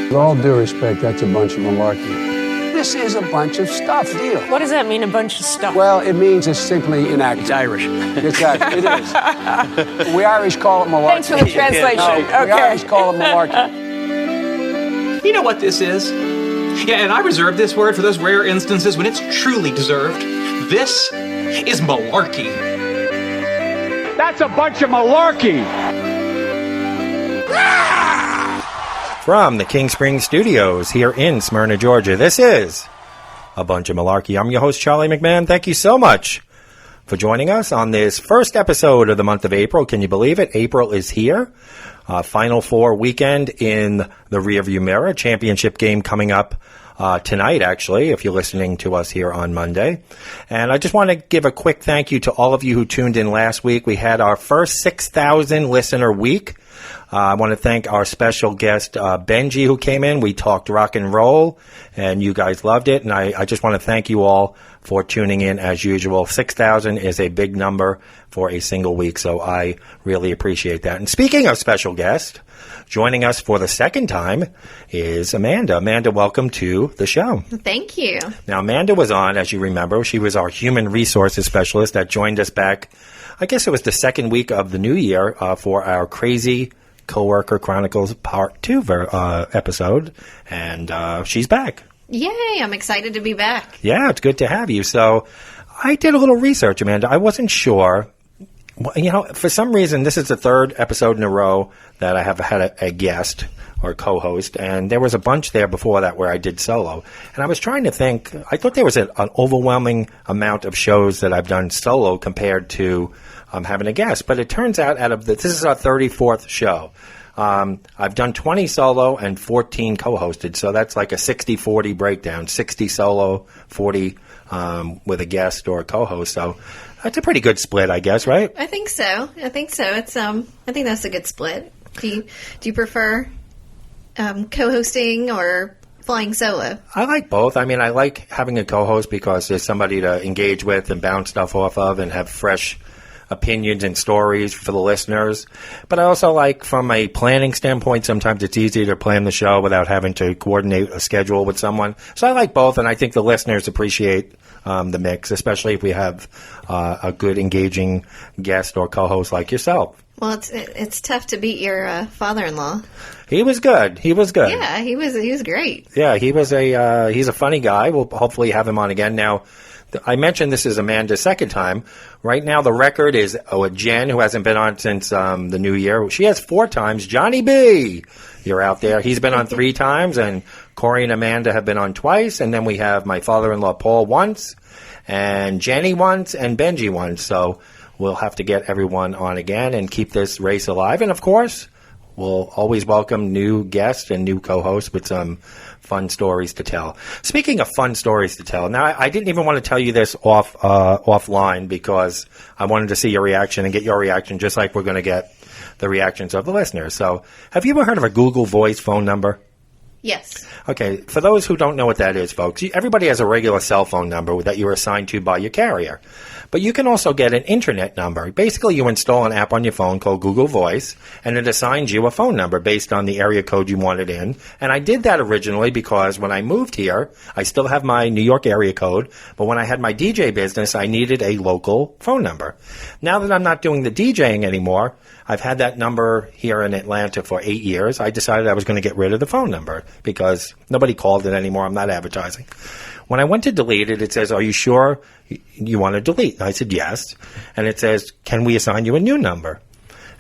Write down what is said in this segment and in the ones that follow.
With all due respect, that's a bunch of malarkey. This is a bunch of stuff, deal. What does that mean, a bunch of stuff? Well, it means it's simply inaccurate. It's Irish. Exactly, it is. We Irish call it malarkey. Thanks for the translation. No, we Irish call it malarkey. You know what this is? Yeah, and I reserve this word for those rare instances when it's truly deserved. This is malarkey. That's a bunch of malarkey. From the King Spring Studios here in Smyrna, Georgia, this is A Bunch of Malarkey. I'm your host, Charlie McMahon. Thank you so much for joining us on this first episode of the month of April. Can you believe it? April is here. Final Four weekend in the rearview mirror. Championship game coming up tonight, actually, if you're listening to us here on Monday. And I just want to give a quick thank you to all of you who tuned in last week. We had our first 6,000 listener week. I want to thank our special guest, Benji, who came in. We talked rock and roll, and you guys loved it. And I just want to thank you all for tuning in as usual. 6,000 is a big number for a single week, so I really appreciate that. And speaking of special guest, joining us for the second time is Amanda. Amanda, welcome to the show. Thank you. Now, Amanda was on, as you remember. She was our human resources specialist that joined us back, I guess it was the second week of the new year for our Crazy Coworker Chronicles Part 2 episode, and she's back. Yay, I'm excited to be back. Yeah, it's good to have you. So I did a little research, Amanda. I wasn't sure. You know, for some reason, this is the third episode in a row that I have had a guest or co-host, and there was a bunch there before that where I did solo. And I was trying to think, I thought there was an overwhelming amount of shows that I've done solo compared to having a guest. But it turns out this is our 34th show. I've done 20 solo and 14 co-hosted, so that's like a 60-40 breakdown, 60 solo, 40 with a guest or a co-host. So that's a pretty good split, I guess, right? I think so. It's I think that's a good split. Do you prefer co-hosting or flying solo? I like both. I mean, I like having a co-host because there's somebody to engage with and bounce stuff off of and have fresh opinions and stories for the listeners. But I also like, from a planning standpoint, sometimes it's easier to plan the show without having to coordinate a schedule with someone. So I like both, and I think the listeners appreciate the mix, especially if we have a good, engaging guest or co-host like yourself. Well, it's tough to beat your father-in-law. He was good. Yeah, he was great. Yeah, he's a funny guy. We'll hopefully have him on again. Now, I mentioned this is Amanda's second time. Right now, the record is Jen, who hasn't been on since the new year. She has 4 times. Johnny B, you're out there. He's been on 3 times, and Corey and Amanda have been on twice. And then we have my father-in-law, Paul, once, and Jenny once, and Benji once. So we'll have to get everyone on again and keep this race alive. And, of course, we'll always welcome new guests and new co-hosts with some fun stories to tell. Speaking of fun stories to tell, now I didn't even want to tell you this offline because I wanted to see your reaction and get your reaction just like we're going to get the reactions of the listeners. So have you ever heard of a Google Voice phone number? Yes. Okay, for those who don't know what that is, folks, everybody has a regular cell phone number that you're assigned to by your carrier. But you can also get an internet number. Basically, you install an app on your phone called Google Voice, and it assigns you a phone number based on the area code you want it in. And I did that originally because when I moved here, I still have my New York area code, but when I had my DJ business, I needed a local phone number. Now that I'm not doing the DJing anymore, I've had that number here in Atlanta for 8 years. I decided I was going to get rid of the phone number because nobody called it anymore. I'm not advertising. When I went to delete it, it says, "Are you sure you want to delete?" I said, "Yes." And it says, "Can we assign you a new number?"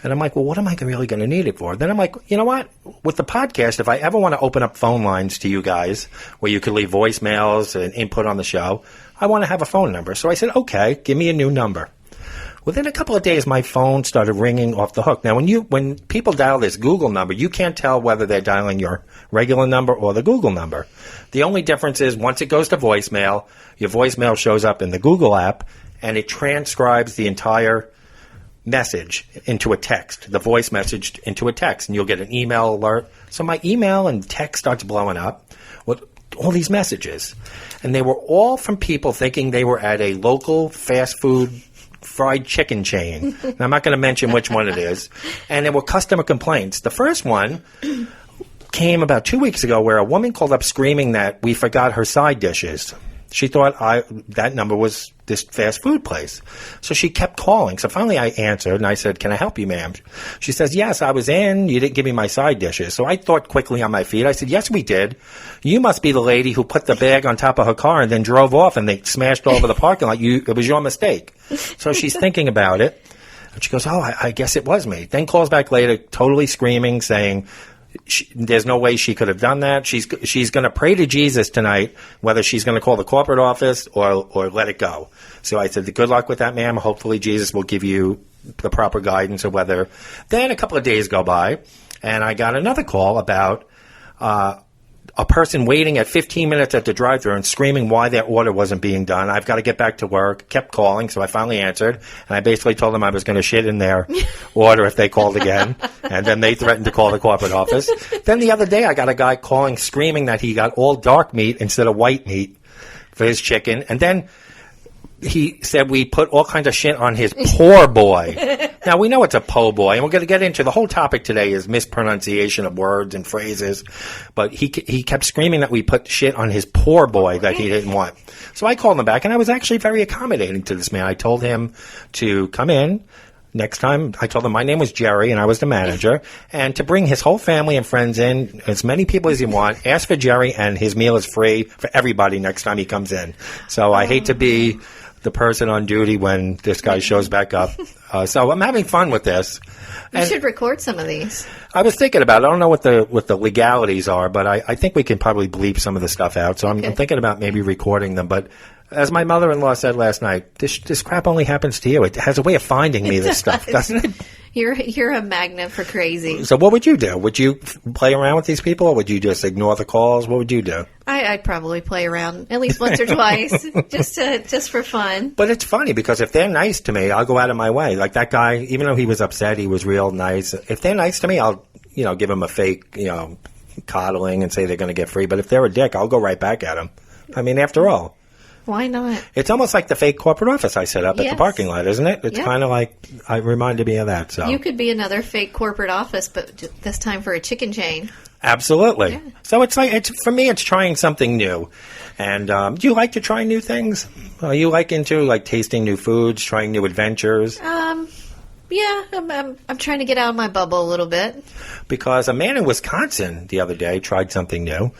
And I'm like, well, what am I really going to need it for? Then I'm like, you know what? With the podcast, if I ever want to open up phone lines to you guys where you could leave voicemails and input on the show, I want to have a phone number. So I said, okay, give me a new number. Within a couple of days, my phone started ringing off the hook. Now, when people dial this Google number, you can't tell whether they're dialing your regular number or the Google number. The only difference is once it goes to voicemail, your voicemail shows up in the Google app, and it transcribes the entire message into a text, the voice message into a text, and you'll get an email alert. So my email and text starts blowing up with all these messages. And they were all from people thinking they were at a local fast food fried chicken chain. And I'm not going to mention which one it is. And there were customer complaints. The first one came about 2 weeks ago where a woman called up screaming that we forgot her side dishes. She thought that number was this fast food place. So she kept calling. So finally I answered, and I said, "Can I help you, ma'am?" She says, "Yes, I was in. You didn't give me my side dishes." So I thought quickly on my feet. I said, "Yes, we did. You must be the lady who put the bag on top of her car and then drove off, and they smashed all over the parking lot. It was your mistake." So she's thinking about it. And she goes, "Oh, I guess it was me." Then calls back later, totally screaming, saying, there's no way she could have done that. She's going to pray to Jesus tonight, whether she's going to call the corporate office or let it go. So I said, "Good luck with that, ma'am. Hopefully Jesus will give you the proper guidance or whether." Then a couple of days go by, and I got another call about a person waiting at 15 minutes at the drive-thru and screaming why their order wasn't being done. I've got to get back to work. Kept calling, so I finally answered. And I basically told them I was going to shit in their order if they called again. And then they threatened to call the corporate office. Then the other day, I got a guy calling, screaming that he got all dark meat instead of white meat for his chicken. And then he said we put all kinds of shit on his poor boy. Now, we know it's a po' boy, and we're going to get into the whole topic today is mispronunciation of words and phrases. But he kept screaming that we put shit on his poor boy that he didn't want. So I called him back, and I was actually very accommodating to this man. I told him to come in next time. I told him my name was Jerry, and I was the manager, and to bring his whole family and friends in, as many people as you want. Ask for Jerry, and his meal is free for everybody next time he comes in. So I hate to be the person on duty when this guy shows back up. So I'm having fun with this. You should record some of these. I was thinking about it. I don't know what the legalities are, but I think we can probably bleep some of the stuff out. So I'm thinking about maybe recording them. But as my mother-in-law said last night, this crap only happens to you. It has a way of finding me, this stuff, doesn't it? You're a magnet for crazy. So what would you do? Would you play around with these people, or would you just ignore the calls? What would you do? I'd probably play around at least once or twice, just for fun. But it's funny because if they're nice to me, I'll go out of my way. Like that guy, even though he was upset, he was real nice. If they're nice to me, I'll give them a fake coddling and say they're going to get free. But if they're a dick, I'll go right back at them. I mean, after all. Why not? It's almost like the fake corporate office I set up at the parking lot, isn't it? It's kind of like, it reminded me of that. So you could be another fake corporate office, but this time for a chicken chain. Absolutely. Yeah. So for me, it's trying something new. And do you like to try new things? Are you into tasting new foods, trying new adventures? Yeah, I'm trying to get out of my bubble a little bit. Because a man in Wisconsin the other day tried something new,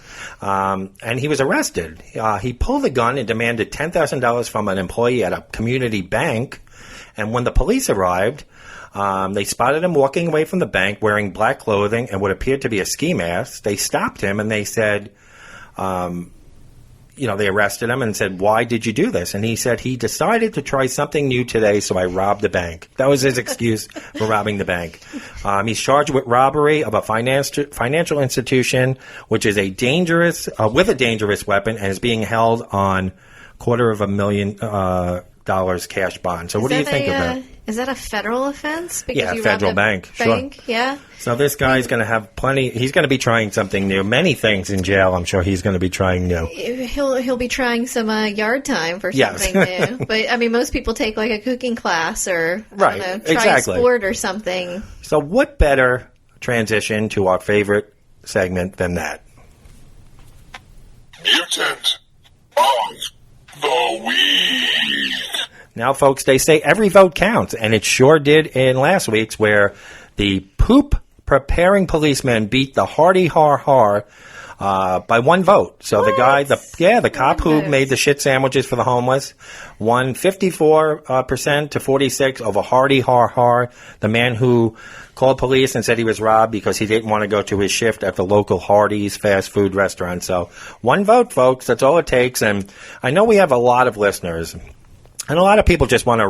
and he was arrested. He pulled a gun and demanded $10,000 from an employee at a community bank. And when the police arrived, they spotted him walking away from the bank wearing black clothing and what appeared to be a ski mask. They stopped him and they said, they arrested him and said, "Why did you do this?" And he said he decided to try something new today, so I robbed the bank. That was his excuse for robbing the bank. He's charged with robbery of a financial institution, which is with a dangerous weapon, and is being held on $250,000 cash bond. So what do you think of that? Is that a federal offense? Because you federal robbed a bank. Sure. Yeah. So this guy's going to have plenty. He's going to be trying something new. Many things in jail. I'm sure he's going to be trying new. He'll be trying some yard time for something new. But I mean, most people take like a cooking class or try a sport or something. So what better transition to our favorite segment than that? Mutant of the Week. Now, folks, they say every vote counts, and it sure did in last week's, where the poop-preparing policeman beat the hardy har by one vote. So the guy, the cop who made the shit sandwiches for the homeless, won 54% to 46% over hardy har. The man who called police and said he was robbed because he didn't want to go to his shift at the local Hardee's fast food restaurant. So one vote, folks. That's all it takes. And I know we have a lot of listeners. And a lot of people just want to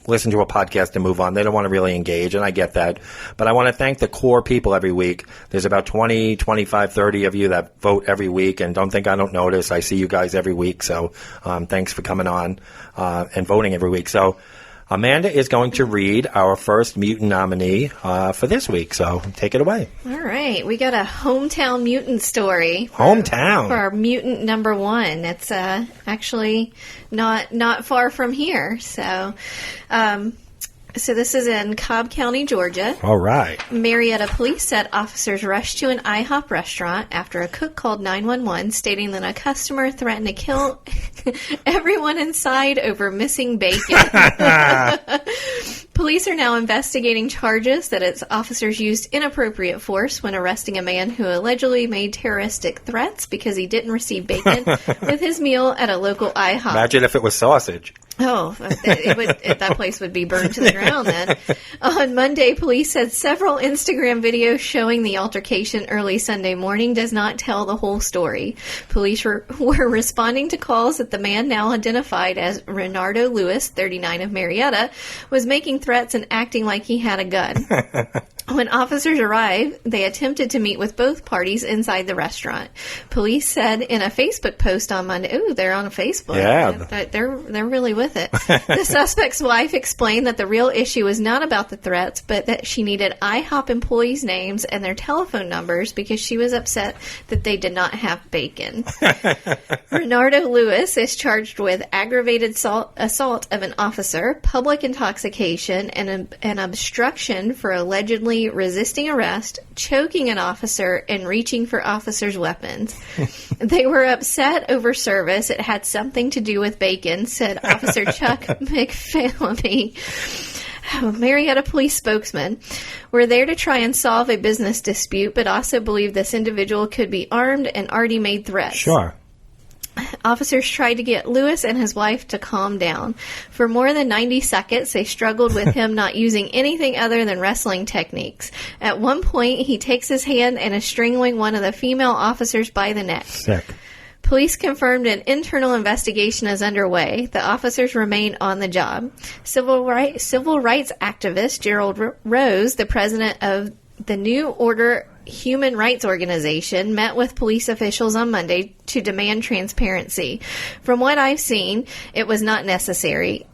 listen to a podcast and move on. They don't want to really engage, and I get that. But I want to thank the core people every week. There's about 20, 25, 30 of you that vote every week, and don't think I don't notice. I see you guys every week, so thanks for coming on and voting every week. So Amanda is going to read our first mutant nominee for this week, so take it away. All right. We got a hometown mutant story. Hometown? For our mutant number one. It's actually not far from here. So this is in Cobb County, Georgia. All right. Marietta police said officers rushed to an IHOP restaurant after a cook called 911 stating that a customer threatened to kill everyone inside over missing bacon. Police are now investigating charges that its officers used inappropriate force when arresting a man who allegedly made terroristic threats because he didn't receive bacon with his meal at a local IHOP. Imagine if it was sausage. Oh, that place would be burned to the ground then. On Monday, police said several Instagram videos showing the altercation early Sunday morning does not tell the whole story. Police were responding to calls that the man, now identified as Renardo Lewis, 39 of Marietta, was making threats and acting like he had a gun. When officers arrived, they attempted to meet with both parties inside the restaurant. Police said in a Facebook post on Monday, ooh, they're on Facebook. Yeah. They're really with it. The suspect's wife explained that the real issue was not about the threats, but that she needed IHOP employees' names and their telephone numbers because she was upset that they did not have bacon. Renardo Lewis is charged with aggravated assault of an officer, public intoxication, and an obstruction for allegedly resisting arrest, choking an officer, and reaching for officers' weapons. They were upset over service. It had something to do with bacon, said Officer Chuck McPhillamy, Marietta police spokesman. We're there to try and solve a business dispute, but also believe this individual could be armed and already made threats. Sure. Officers tried to get Lewis and his wife to calm down. For more than 90 seconds, they struggled with him not using anything other than wrestling techniques. At one point, he takes his hand and is strangling one of the female officers by the neck. Sick. Police confirmed an internal investigation is underway. The officers remain on the job. Civil rights activist Gerald Rose, the president of the New Order Human Rights Organization, met with police officials on Monday to demand transparency. From what I've seen, it was not necessary.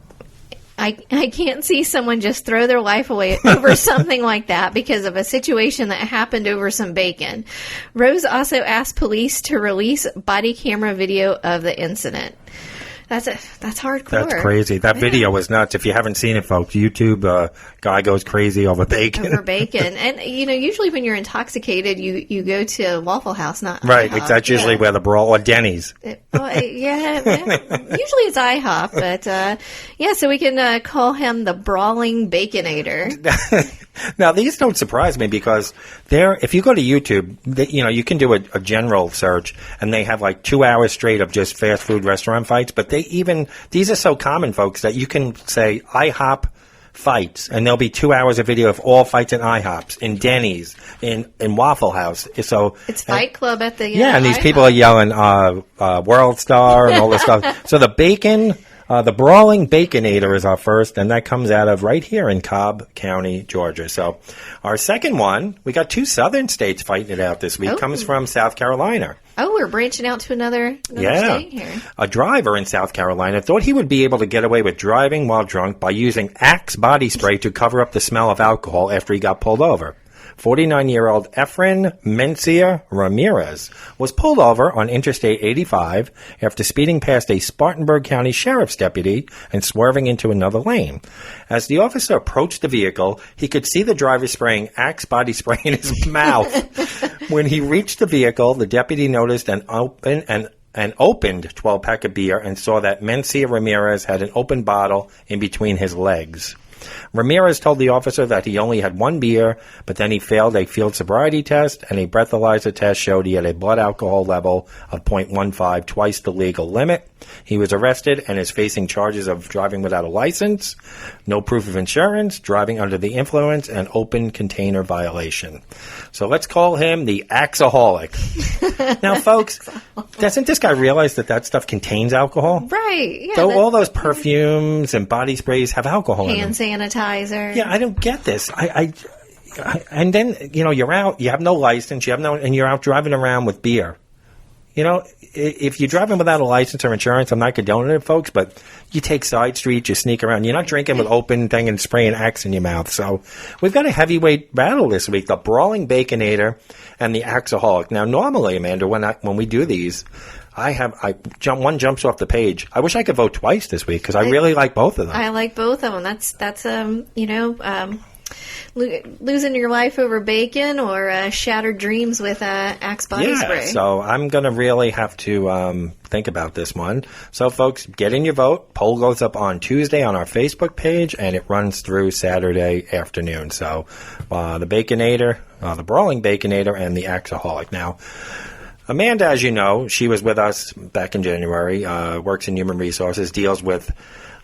I can't see someone just throw their life away over something like that because of a situation that happened over some bacon. Rose also asked police to release body camera video of the incident. That's hardcore. That's crazy. That video was nuts. If you haven't seen it, folks, YouTube, guy goes crazy over bacon. Over bacon. And, usually when you're intoxicated, you go to Waffle House, not right. IHOP. That's usually where the brawl, or Denny's. Usually it's IHOP, but, so we can call him the Brawling Baconator. Now, these don't surprise me because if you go to YouTube, you can do a general search, and they have like 2 hours straight of just fast food restaurant fights, but these are so common, folks, that you can say IHOP fights, and there'll be 2 hours of video of all fights in IHOPs, in Denny's, in Waffle House. So it's Fight Club at the and these IHOP. people are yelling World Star and all this stuff. So the bacon. The Brawling Baconator is our first, and that comes out of right here in Cobb County, Georgia. So our second one, we got 2 southern states fighting it out this week, comes from South Carolina. Oh, we're branching out to another state here. A driver in South Carolina thought he would be able to get away with driving while drunk by using Axe body spray to cover up the smell of alcohol after he got pulled over. 49-year-old Efren Mencia Ramirez was pulled over on Interstate 85 after speeding past a Spartanburg County Sheriff's deputy and swerving into another lane. As the officer approached the vehicle, he could see the driver spraying Axe body spray in his mouth. When he reached the vehicle, the deputy noticed an opened 12-pack of beer and saw that Mencia Ramirez had an open bottle in between his legs. Ramirez told the officer that he only had 1 beer, but then he failed a field sobriety test, and a breathalyzer test showed he had a blood alcohol level of 0.15, twice the legal limit. He was arrested and is facing charges of driving without a license, no proof of insurance, driving under the influence, and open container violation. So let's call him the Axaholic. Now, folks, doesn't this guy realize that stuff contains alcohol? Right. Yeah, so all those perfumes and body sprays have alcohol in them. Hand sanitizer. Yeah, I don't get this. And then, you're out, you have no license, and you're out driving around with beer. You know, if you're driving without a license or insurance, I'm not condoning it, folks, but you take side streets, you sneak around. You're not drinking with open thing and spraying Axe in your mouth. So we've got a heavyweight battle this week, the Brawling Baconator and the Axaholic. Now, normally, Amanda, when we do these, one jumps off the page. I wish I could vote twice this week because I really like both of them. I like both of them. That's losing your life over bacon or shattered dreams with Axe body spray. So I'm going to really have to think about this one. So, folks, get in your vote. Poll goes up on Tuesday on our Facebook page, and it runs through Saturday afternoon. So the Baconator, the Brawling Baconator, and the Axaholic. Now, Amanda, as you know, she was with us back in January, works in human resources, deals with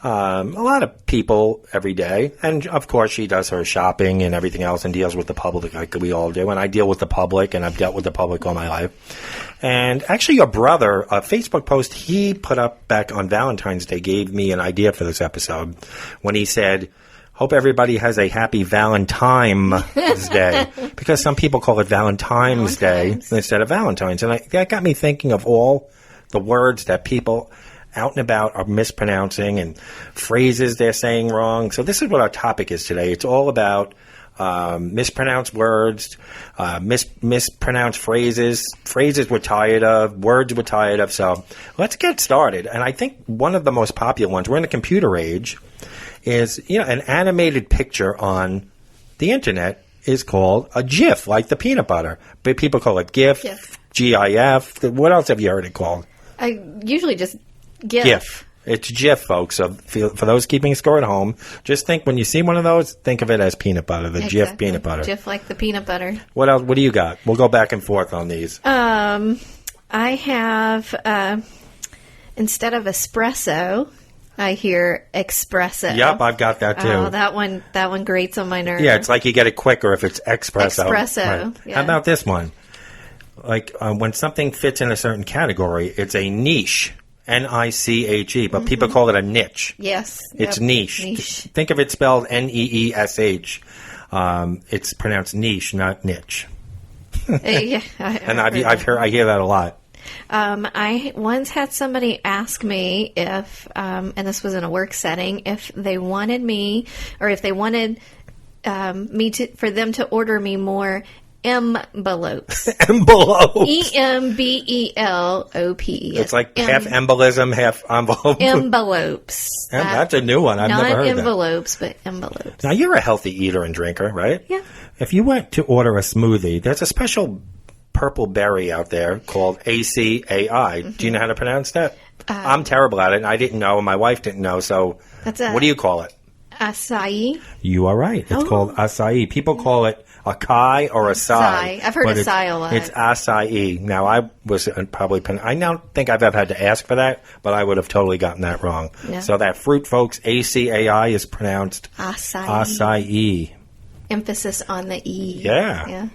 a lot of people every day. And, of course, she does her shopping and everything else and deals with the public like we all do. And I deal with the public, and I've dealt with the public all my life. And actually, your brother, a Facebook post he put up back on Valentine's Day gave me an idea for this episode when he said, hope everybody has a happy Valentine's Day, because some people call it Valentine's Day instead of Valentine's. And that got me thinking of all the words that people out and about are mispronouncing and phrases they're saying wrong. So this is what our topic is today. It's all about mispronounced words, mispronounced phrases we're tired of, words we're tired of. So let's get started. And I think one of the most popular ones, we're in the computer age, is an animated picture on the internet is called a GIF, like the peanut butter. But people call it GIF, GIF. What else have you heard it called? I usually just GIF. GIF. It's GIF, folks. So for those keeping score at home, just think when you see one of those, think of it as peanut butter, the GIF peanut butter. GIF like the peanut butter. What else? What do you got? We'll go back and forth on these. I have, instead of espresso, I hear espresso. Yep, I've got that too. Oh, that one grates on my nerves. Yeah, it's like you get it quicker if it's espresso. Espresso. Right. Yeah. How about this one? Like when something fits in a certain category, it's a niche. N-I-C-H-E, but people call it a niche. Yes. It's niche. Think of it spelled N-E-E-S-H. It's pronounced niche, not niche. Yeah, I hear that a lot. I once had somebody ask me if, and this was in a work setting, if they wanted me, or if they wanted for them to order me more envelopes. Envelope. E-M-B-E-L-O-P. It's like half embolism, half envelope. Envelopes. That's a new one. I've never heard Not that. envelopes, but envelopes. Now, you're a healthy eater and drinker, right? Yeah. If you went to order a smoothie, there's a special purple berry out there called ACAI. Do you know how to pronounce that? I'm terrible at it, and I didn't know, and my wife didn't know, so what do you call it? Acai. You are right. It's called acai. People call it acai or acai. I've heard acai a lot. It's acai. Now, I was probably... I don't think I've ever had to ask for that, but I would have totally gotten that wrong. Yeah. So that fruit, folks, ACAI is pronounced Acai. Acai. Emphasis on the E. Yeah.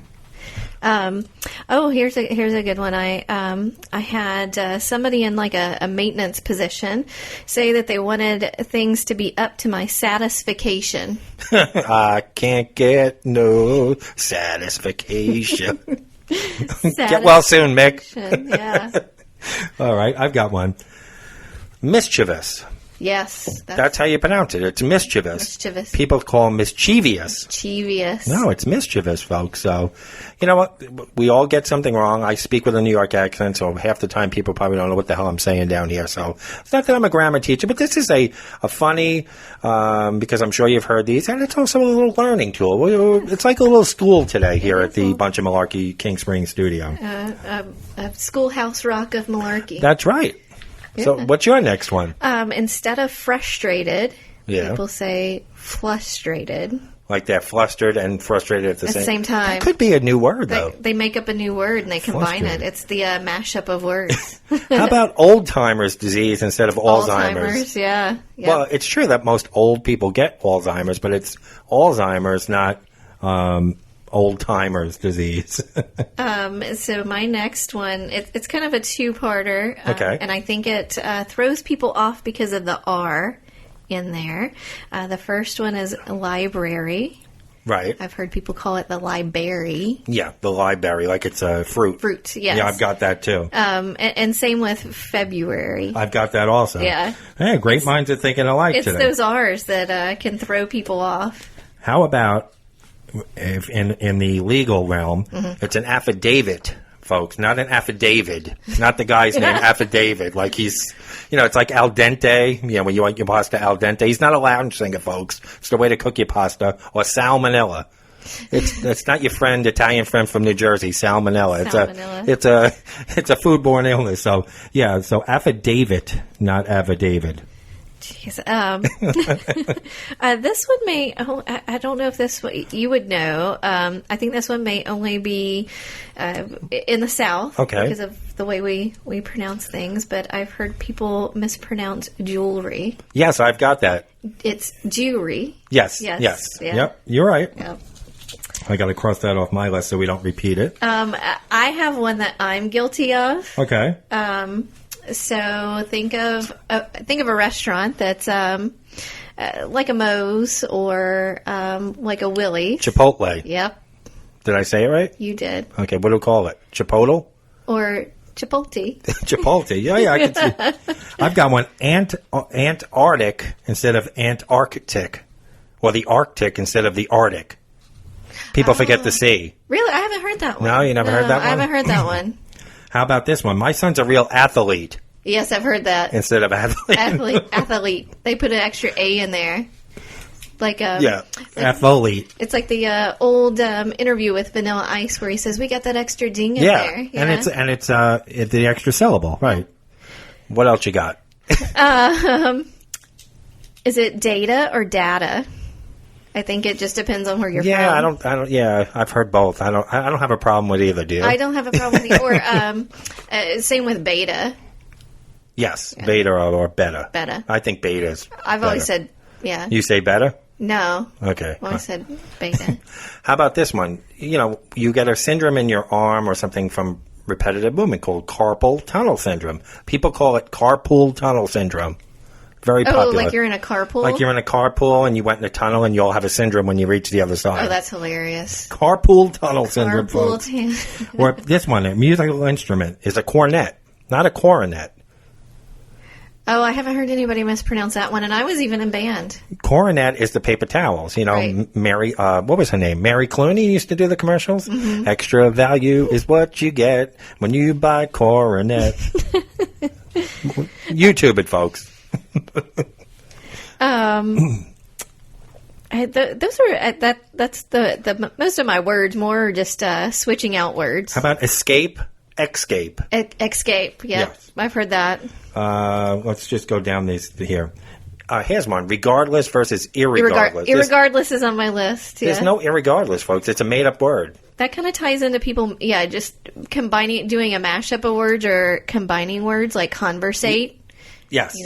Here's a good one. I had somebody in like a maintenance position say that they wanted things to be up to my satisfaction. I can't get no satisfaction. Get well soon, Mick. Yeah. All right, I've got one. Mischievous. Yes. That's how you pronounce it. It's mischievous. Mischievous. People call mischievous. Mischievous. No, it's mischievous, folks. So, you know what? We all get something wrong. I speak with a New York accent, so half the time people probably don't know what the hell I'm saying down here. So, it's not that I'm a grammar teacher, but this is a funny, because I'm sure you've heard these, and it's also a little learning tool. It's like a little school today here at the Bunch of Malarkey King Springs studio. A schoolhouse rock of malarkey. That's right. Yeah. So, what's your next one? Instead of frustrated, people say frustrated. Like they're flustered and frustrated at the same time. That could be a new word, though. They make up a new word and they combine it. It's the mashup of words. How about old-timers disease instead of Alzheimer's? Yeah. Yep. Well, it's true that most old people get Alzheimer's, but it's Alzheimer's, not old-timers disease. So my next one, it's kind of a two-parter. Okay. And I think it throws people off because of the R in there. The first one is library. Right. I've heard people call it the library. Yeah, the library, like it's a fruit. Fruit, yes. Yeah, I've got that too. And same with February. I've got that also. Yeah. Hey, great minds are thinking alike It's today. those R's that can throw people off. How about if in the legal realm, Mm-hmm. it's an affidavit, folks, not an affidavit. Not the guy's name, affidavit. Like he's, it's like al dente. When you want your pasta al dente. He's not a lounge singer, folks. It's the way to cook your pasta. Or salmonella. It's not your Italian friend from New Jersey, salmonella. Salmonella. It's a foodborne illness. So yeah, so affidavit, not affidavit. Jeez. This one may. I don't know if this you would know. I think this one may only be in the South, okay, because of the way we pronounce things. But I've heard people mispronounce jewelry. Yes, I've got that. It's jewelry. Yes. Yeah. Yep. You're right. Yep. I got to cross that off my list so we don't repeat it. I have one that I'm guilty of. Okay. So think of a restaurant that's like a Moe's or like a Willie's. Chipotle. Yep, Did I say it right? you did. Okay, what do we call it? Chipotle? Or Chipotle. Chipotle. Yeah, I can see. I've got one. Antarctic instead of Antarctic. Or the Arctic instead of the Arctic. People forget the C. Really? I haven't heard that one. No, you never heard that one? I haven't heard that one. How about this one? My son's a real athlete Yes, I've heard that. instead of athlete. Athlete. They put an extra A in there. Like Yeah, athlete. It's like the old interview with Vanilla Ice where he says, "We got that extra ding in there." Yeah, and it's the extra syllable, right? What else you got? Is it data or data? I think it just depends on where you're from. I don't. Yeah, I've heard both. I don't have a problem with either. Do you? I don't have a problem with either. Or same with beta. Yes, beta or beta. Beta. I think beta's. I've always said, yeah. You say beta? No. Okay. I've always said beta. How about this one? You get a syndrome in your arm or something from repetitive movement called carpal tunnel syndrome. People call it carpool tunnel syndrome. Very popular. Oh, like you're in a carpool? Like you're in a carpool and you went in a tunnel and you all have a syndrome when you reach the other side. Oh, that's hilarious. Carpool tunnel syndrome, folks. Carpool. Or this one, a musical instrument, is a cornet, not a coronet. Oh, I haven't heard anybody mispronounce that one, and I was even in band. Coronet is the paper towels. Right. Mary, what was her name? Mary Clooney used to do the commercials. Mm-hmm. Extra value is what you get when you buy Coronet. YouTube it, folks. Those are that's the most of my words. More just switching out words. How about escape? Escape. Escape. Yep. Yes. I've heard that. Let's just go down these here. Here's one. Regardless versus irregardless. Irregardless is on my list. Yeah. There's no irregardless, folks. It's a made-up word. That kind of ties into people, just doing a mashup of words or combining words like conversate. Yes.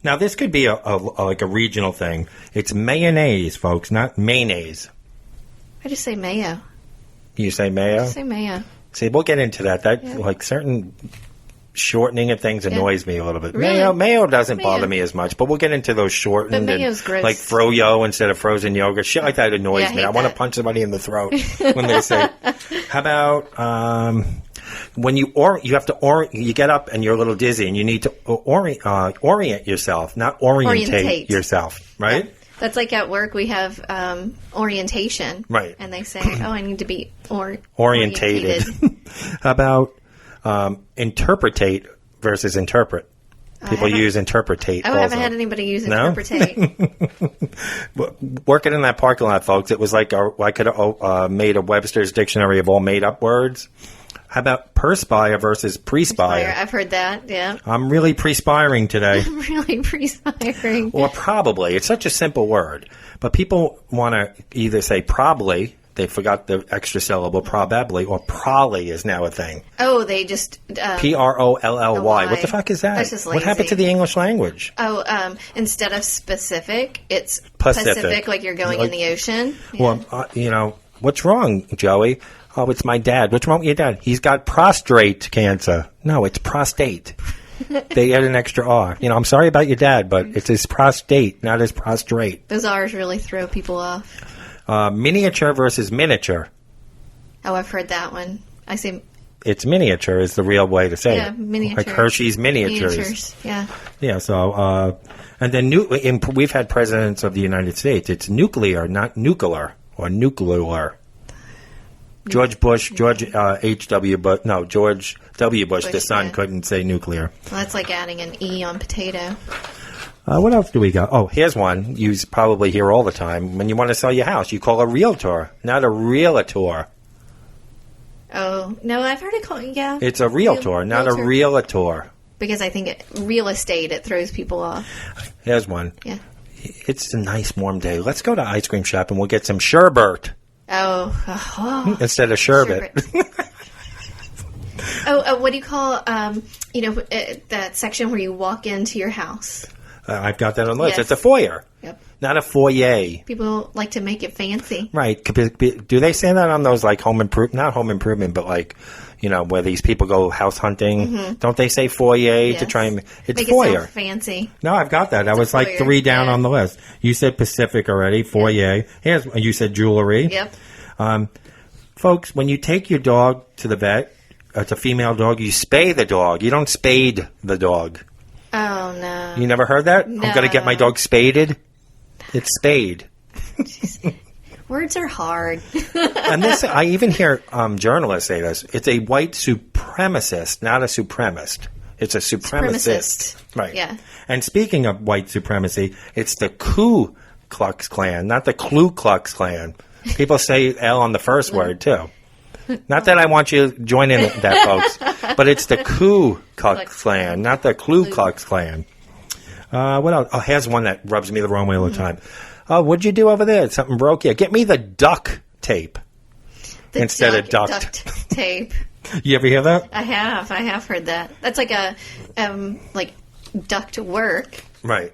Now, this could be like a regional thing. It's mayonnaise, folks, not mayonnaise. I just say mayo. You say mayo? I say mayo. See, we'll get into that. Like certain shortening of things annoys me a little bit. Really? Mayo doesn't bother me as much, but we'll get into those shortened. But mayo's and gross. like froyo instead of frozen yogurt. Shit like that annoys I me. I want to punch somebody in the throat when they say, how about when you have to you get up and you're a little dizzy and you need to orient yourself, not orientate yourself, right? Yeah. That's like at work we have orientation. Right. And they say, I need to be orientated. How about interpretate versus interpret? People use interpretate. I haven't had anybody use interpretate. Working in that parking lot, folks, it was like I could have made a Webster's dictionary of all made-up words. How about perspire versus pre-spire? I've heard that, yeah. I'm really pre-spiring today. I'm really pre-spiring. Or probably. It's such a simple word. But people want to either say probably, they forgot the extra syllable, probably, or prolly is now a thing. Oh, they just... P-R-O-L-L-Y. What the fuck is that? That's just lazy. What happened to the English language? Oh, instead of specific, it's Pacific, like you're going in the ocean. Yeah. Well, what's wrong, Joey? Oh, it's my dad. What's wrong with your dad? He's got prostate cancer. No, it's prostate. They add an extra R. I'm sorry about your dad, but it's his prostate, not his prostrate. Those R's really throw people off. Miniature versus miniature. Oh, I've heard that one. I say It's miniature is the real way to say yeah, it. miniature. Like Hershey's miniatures. Yeah. Yeah, so, and then we've had presidents of the United States. It's nuclear, not nuclear, or nuclear. George W. Bush, the son, yeah. couldn't say nuclear. Well, that's like adding an E on potato. What else do we got? Oh, here's one you probably hear all the time. When you want to sell your house, you call a realtor, not a realtor. Oh, no, I've heard it called, yeah. It's a realtor, not a realtor. Because I think real estate, it throws people off. Here's one. Yeah. It's a nice warm day. Let's go to ice cream shop and we'll get some sherbet Oh. instead of sherbet. What do you call, that section where you walk into your house? I've got that on the list. Yes. It's a foyer, Yep. not a foyer. People like to make it fancy. Right. Do they say that on those, like, not home improvement, but, like, where these people go house hunting? Mm-hmm. Don't they say foyer to try and... It's make foyer. It sound fancy. No, I've got that. That was like 3 down on the list. You said Pacific already, foyer. You said jewelry. Yep. Folks, when you take your dog to the vet, it's a female dog, you spay the dog. You don't spade the dog. Oh, no. You never heard that? No. I'm going to get my dog spaded. It's spade. Words are hard. And this, I even hear journalists say this. It's a white supremacist, not a supremacist. It's a supremacist. Right. Yeah. And speaking of white supremacy, it's the Ku Klux Klan, not the Klu Klux Klan. People say L on the first word, too. Not that I want you to join in that, folks, but it's the Ku Klux Klan, not the Klu Klux Klan. What else? Oh, here's one that rubs me the wrong way all the time. Oh, what'd you do over there? Something broke? Yeah, get me the duct tape instead of duct tape. You ever hear that? I have heard that. That's like a duct work. Right.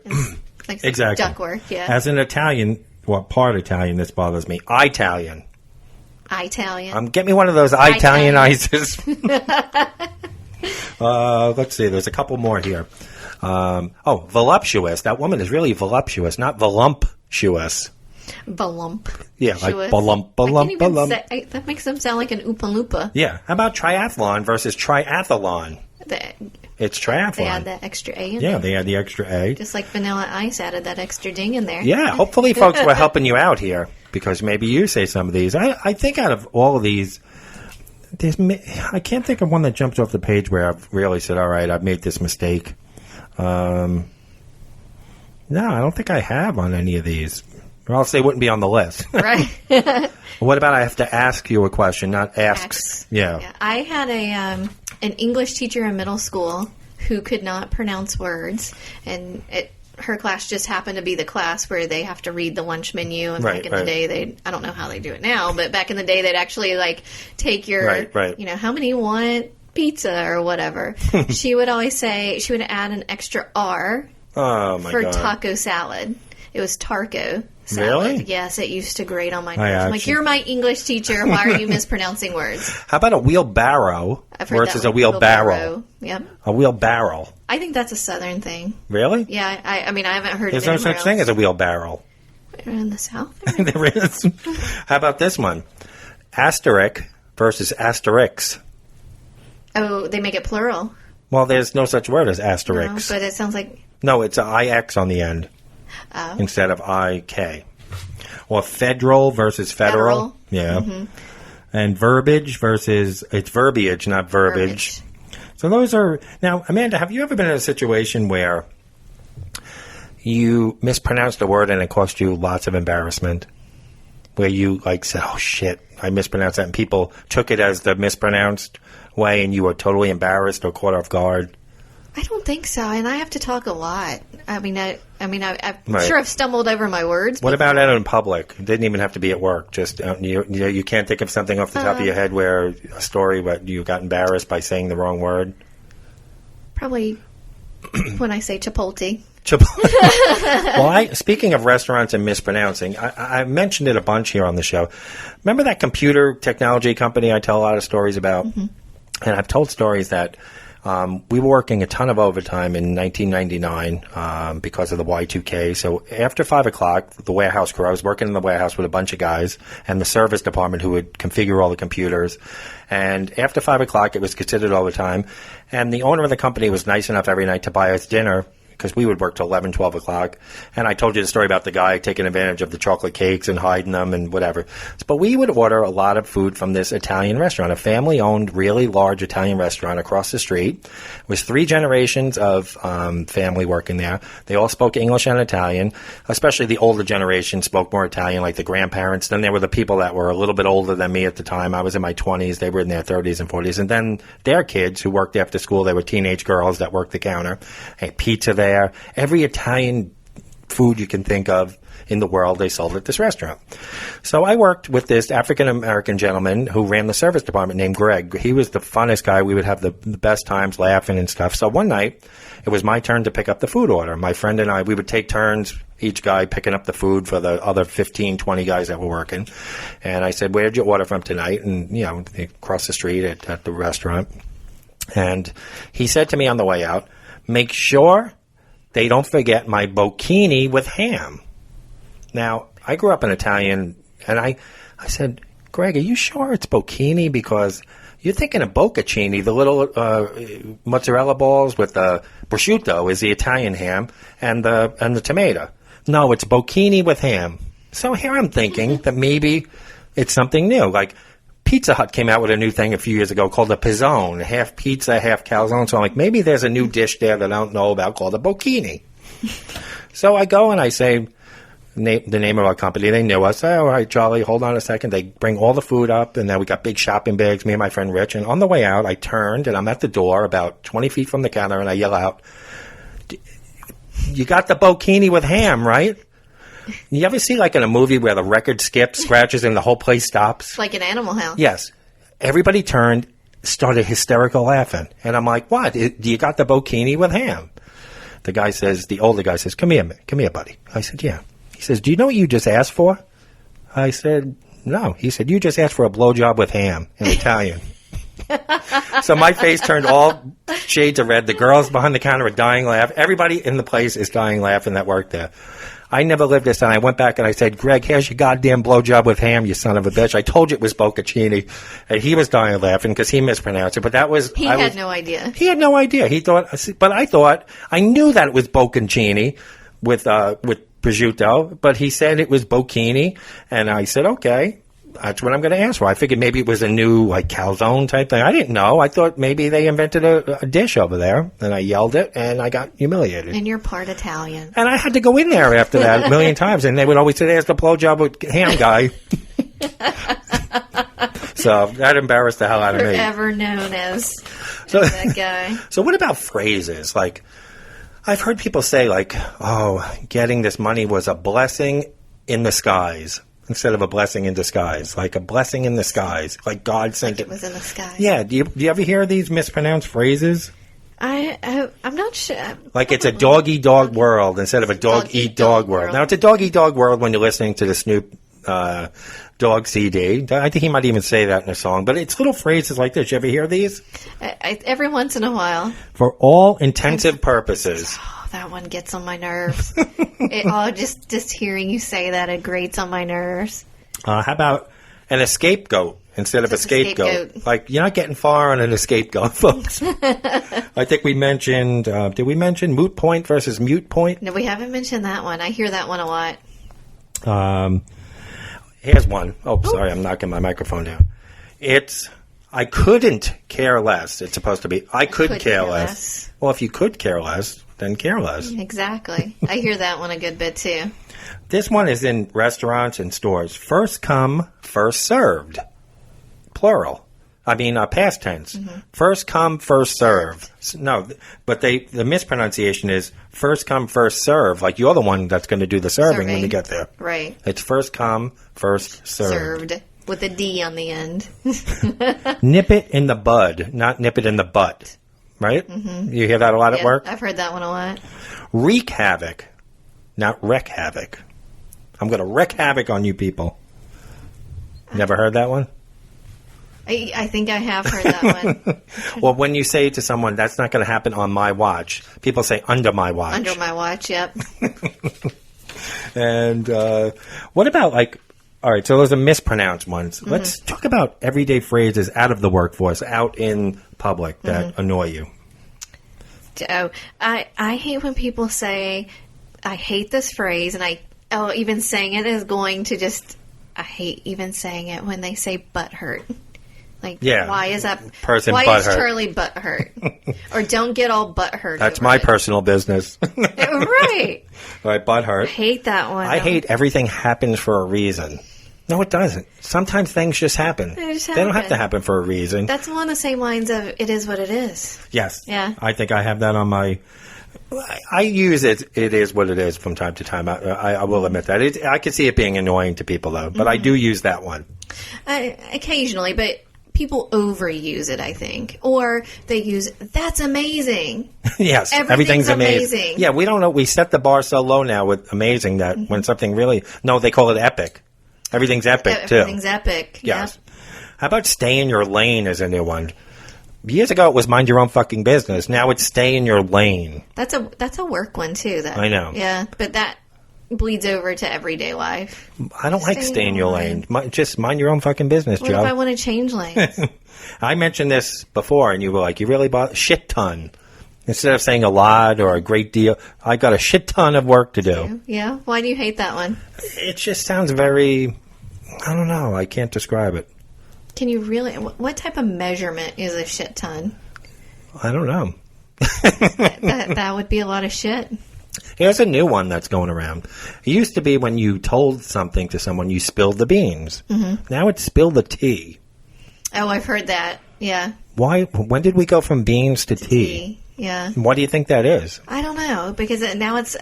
Like exactly. Duct work, yeah. As an Italian, part Italian, this bothers me. Italian. Get me one of those Italian ices. Let's see. There's a couple more here. Voluptuous. That woman is really voluptuous, not voluptuous. Balump. Yeah, like balump. That makes them sound like an Oompa Loompa. Yeah. How about triathlon versus triathlon? It's triathlon. They add that extra A in there. Yeah, they add the extra A. Just like Vanilla Ice added that extra ding in there. Yeah, hopefully folks were helping you out here because maybe you say some of these. I think out of all of these, I can't think of one that jumps off the page where I've really said, all right, I've made this mistake. No, I don't think I have on any of these. Or else they wouldn't be on the list. Right. What about I have to ask you a question, not asks? Yeah. I had an English teacher in middle school who could not pronounce words, and her class just happened to be the class where they have to read the lunch menu. And back in the day, I don't know how they do it now, but back in the day, they'd actually take your, how many you want pizza or whatever. She would always say, she would add an extra R for taco salad. It was Tarco salad. Really? Yes, it used to grate on my nerves. I'm like, you're my English teacher. Why are you mispronouncing words? How about a wheelbarrow versus a wheelbarrow? Yep. A wheelbarrow. I think that's a Southern thing. Really? Yeah, I mean, I haven't heard There's of it no such thing as a wheelbarrow. In the South? There is. How about this one? Asterisk versus asterix. Oh, they make it plural. Well, there's no such word as asterisk. No, but it sounds like... No, it's an IX on the end instead of IK. Or federal versus federal. Yeah. Mm-hmm. And verbiage versus... It's verbiage, not verbiage. So those are... Now, Amanda, have you ever been in a situation where you mispronounced a word and it cost you lots of embarrassment? Where you, said, oh, shit, I mispronounced that, and people took it as the mispronounced way and you were totally embarrassed or caught off guard? I don't think so, and I have to talk a lot. I'm sure I've stumbled over my words. What about out in public? It didn't even have to be at work. Just you can't think of something off the top of your head where a story where you got embarrassed by saying the wrong word? Probably when I say Chipotle. Well, speaking of restaurants and mispronouncing, I mentioned it a bunch here on the show. Remember that computer technology company I tell a lot of stories about? Mm-hmm. And I've told stories that We were working a ton of overtime in 1999 because of the Y2K. So after 5 o'clock, the warehouse crew, I was working in the warehouse with a bunch of guys and the service department who would configure all the computers. And after 5 o'clock, it was considered overtime. And the owner of the company was nice enough every night to buy us dinner, because we would work till 11, 12 o'clock. And I told you the story about the guy taking advantage of the chocolate cakes and hiding them and whatever. But we would order a lot of food from this Italian restaurant, a family-owned, really large Italian restaurant across the street. It was 3 generations of family working there. They all spoke English and Italian, especially the older generation spoke more Italian, like the grandparents. Then there were the people that were a little bit older than me at the time. I was in my 20s. They were in their 30s and 40s. And then their kids who worked after school, they were teenage girls that worked the counter. Hey, pizza there. Every Italian food you can think of in the world, they sold at this restaurant. So I worked with this African-American gentleman who ran the service department named Greg. He was the funnest guy. We would have the best times laughing and stuff. So one night, it was my turn to pick up the food order. My friend and I, we would take turns, each guy picking up the food for the other 15, 20 guys that were working. And I said, where did you order from tonight? And, you know, across the street at the restaurant. And he said to me on the way out, make sure they don't forget my bocchini with ham. Now, I grew up in Italian, and I said, Greg, are you sure it's bocchini? Because you're thinking of bocconcini, the little mozzarella balls with the prosciutto is the Italian ham, and the tomato. No, it's bocchini with ham. So here I'm thinking that maybe it's something new. Like Pizza Hut came out with a new thing a few years ago called a pizzone, half pizza, half calzone. So I'm like, maybe there's a new dish there that I don't know about called a bocchini. So I go and I say the name of our company. They knew us. All right, Charlie, hold on a second. They bring all the food up, and then we got big shopping bags, me and my friend Rich. And on the way out, I turned, and I'm at the door about 20 feet from the counter, and I yell out, you got the bocchini with ham, right? You ever see, like, in a movie where the record skips, scratches, and the whole place stops? Like an Animal House. Yes. Everybody turned, started hysterical laughing. And I'm like, what? Do you got the bocchini with ham? The older guy says, come here, buddy. I said, yeah. He says, do you know what you just asked for? I said, no. He said, you just asked for a blowjob with ham in Italian. So my face turned all shades of red. The girls behind the counter are dying laugh. Everybody in the place is dying laughing that worked there. I never lived this, and I went back and I said, Greg, here's your goddamn blowjob with ham, you son of a bitch. I told you it was bocconcini. And he was dying laughing because he mispronounced it. But that was... He had no idea. He had no idea. He thought... But I knew that it was bocconcini with prosciutto, but he said it was bocchini, and I said, okay, that's what I'm going to ask for. I figured maybe it was a new, like, calzone type thing. I didn't know. I thought maybe they invented a dish over there, and I yelled it, and I got humiliated. And you're part Italian. And I had to go in there after that a million times, and they would always say, there's the blowjob with ham guy. So that embarrassed the hell out of me. Forever known as that guy. So what about phrases? Like, I've heard people say, like, oh, getting this money was a blessing in the skies instead of a blessing in disguise. Like a blessing in the skies. Like God sent it was in the sky. Yeah. Do you ever hear these mispronounced phrases? I'm not sure. Like it's a dog-eat-dog world instead of a dog-eat-dog world. Now, it's a dog-eat-dog world when you're listening to the Snoop Dogg CD. I think he might even say that in a song. But it's little phrases like this. You ever hear these? Every once in a while. For all intensive purposes. Oh, that one gets on my nerves. Just hearing you say that, it grates on my nerves. How about an scapegoat instead of a scapegoat? Like, you're not getting far on an scapegoat, folks. I think we mentioned, did we mention moot point versus mute point? No, we haven't mentioned that one. I hear that one a lot. Here's one. Oh, sorry, I'm knocking my microphone down. It's, I couldn't care less. It's supposed to be, I could care less. Well, if you could care less, then care less. Exactly. I hear that one a good bit, too. This one is in restaurants and stores. First come, first served. Plural. I mean, past tense. Mm-hmm. First come, first serve. No, but the mispronunciation is first come, first serve. Like you're the one that's going to do the serving when you get there. Right. It's first come, first served. Served. With a D on the end. Nip it in the bud, not nip it in the butt. Right? Mm-hmm. You hear that a lot at work? I've heard that one a lot. Wreak havoc, not wreck havoc. I'm going to wreak havoc on you people. Never heard that one? I think I have heard that one. Well, when you say to someone, that's not going to happen on my watch, people say under my watch. Under my watch, yep. And what about, like, all right, so those are mispronounced ones. Let's talk about everyday phrases out of the workforce, out in public that annoy you. Oh, I hate when people say, I hate this phrase, and even saying it is going to just, I hate even saying it when they say butt hurt. Like, Yeah. why is that Person why butt is hurt. Charlie butt hurt? Or don't get all butt hurt. That's over my it. personal business. Right. All right, butt I hurt. hate that one. I hate everything happens for a reason. No, it doesn't. Sometimes things just happen. They just They don't have happen. to happen for a reason. That's along the same lines of it is what it is. Yes. Yeah. I think I have that on my... I use it. It is what it is from time to time. I will admit that. I can see it being annoying to people, though. But I do use that one. Occasionally, but people overuse it, I think. Or they use, that's amazing. Yes. Everything's amazing. amazing. Yeah, we don't know. We set the bar so low now with amazing that when something really... No, they call it epic. Everything's epic, too. Everything's epic. Yes. How about stay in your lane as a new one? Years ago, it was mind your own fucking business. Now it's stay in your lane. That's a work one, too. I know. Yeah, but that bleeds over to everyday life. I don't like stay in your lane. Just mind your own fucking business, What Joe. if I want to change lanes? I mentioned this before, and you were like, you really bought a shit ton. Instead of saying a lot or a great deal, I got a shit ton of work to do. Yeah? Why do you hate that one? It just sounds very, I don't know, I can't describe it. Can you really... What type of measurement is a shit ton? I don't know. That would be a lot of shit. Here's a new one that's going around. It used to be when you told something to someone, you spilled the beans. Mm-hmm. Now it's spill the tea. Oh, I've heard that. Yeah. Why? When did we go from beans to tea? Yeah. What do you think that is? I don't know, because now it's,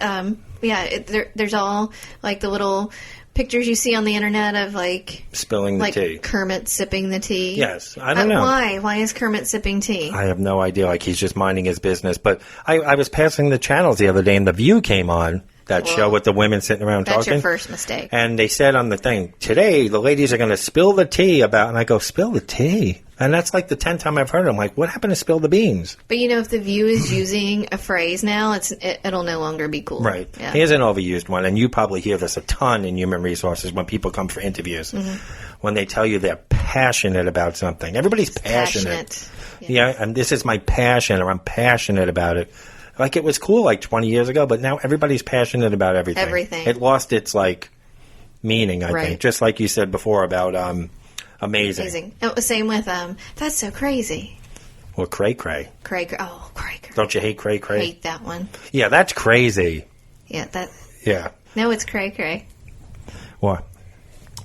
there's all, like, the little pictures you see on the internet of, like... Spilling the tea. Kermit sipping the tea. Yes, I don't know. Why? Why is Kermit sipping tea? I have no idea. Like, he's just minding his business. But I was passing the channels the other day, and The View came on, that show with the women sitting around That's talking. your first mistake. And they said on the thing, today the ladies are going to spill the tea about... And I go, spill the tea? And that's like the 10th time I've heard it. I'm like, what happened to spill the beans? But, if The View is using a phrase now, it'll no longer be cool. Right. Yeah. Here's an overused one, and you probably hear this a ton in human resources when people come for interviews. Mm-hmm. When they tell you they're passionate about something. Everybody's passionate. Yeah, and this is my passion, or I'm passionate about it. Like, it was cool like 20 years ago, but now everybody's passionate about everything. Everything. It lost its, like, meaning, I Right. think. Just like you said before about amazing. It was same with, that's so crazy. Or cray-cray. Cray. Don't you hate cray-cray? Hate that one. Yeah, that's crazy. Yeah, that... Yeah. No, it's cray. What?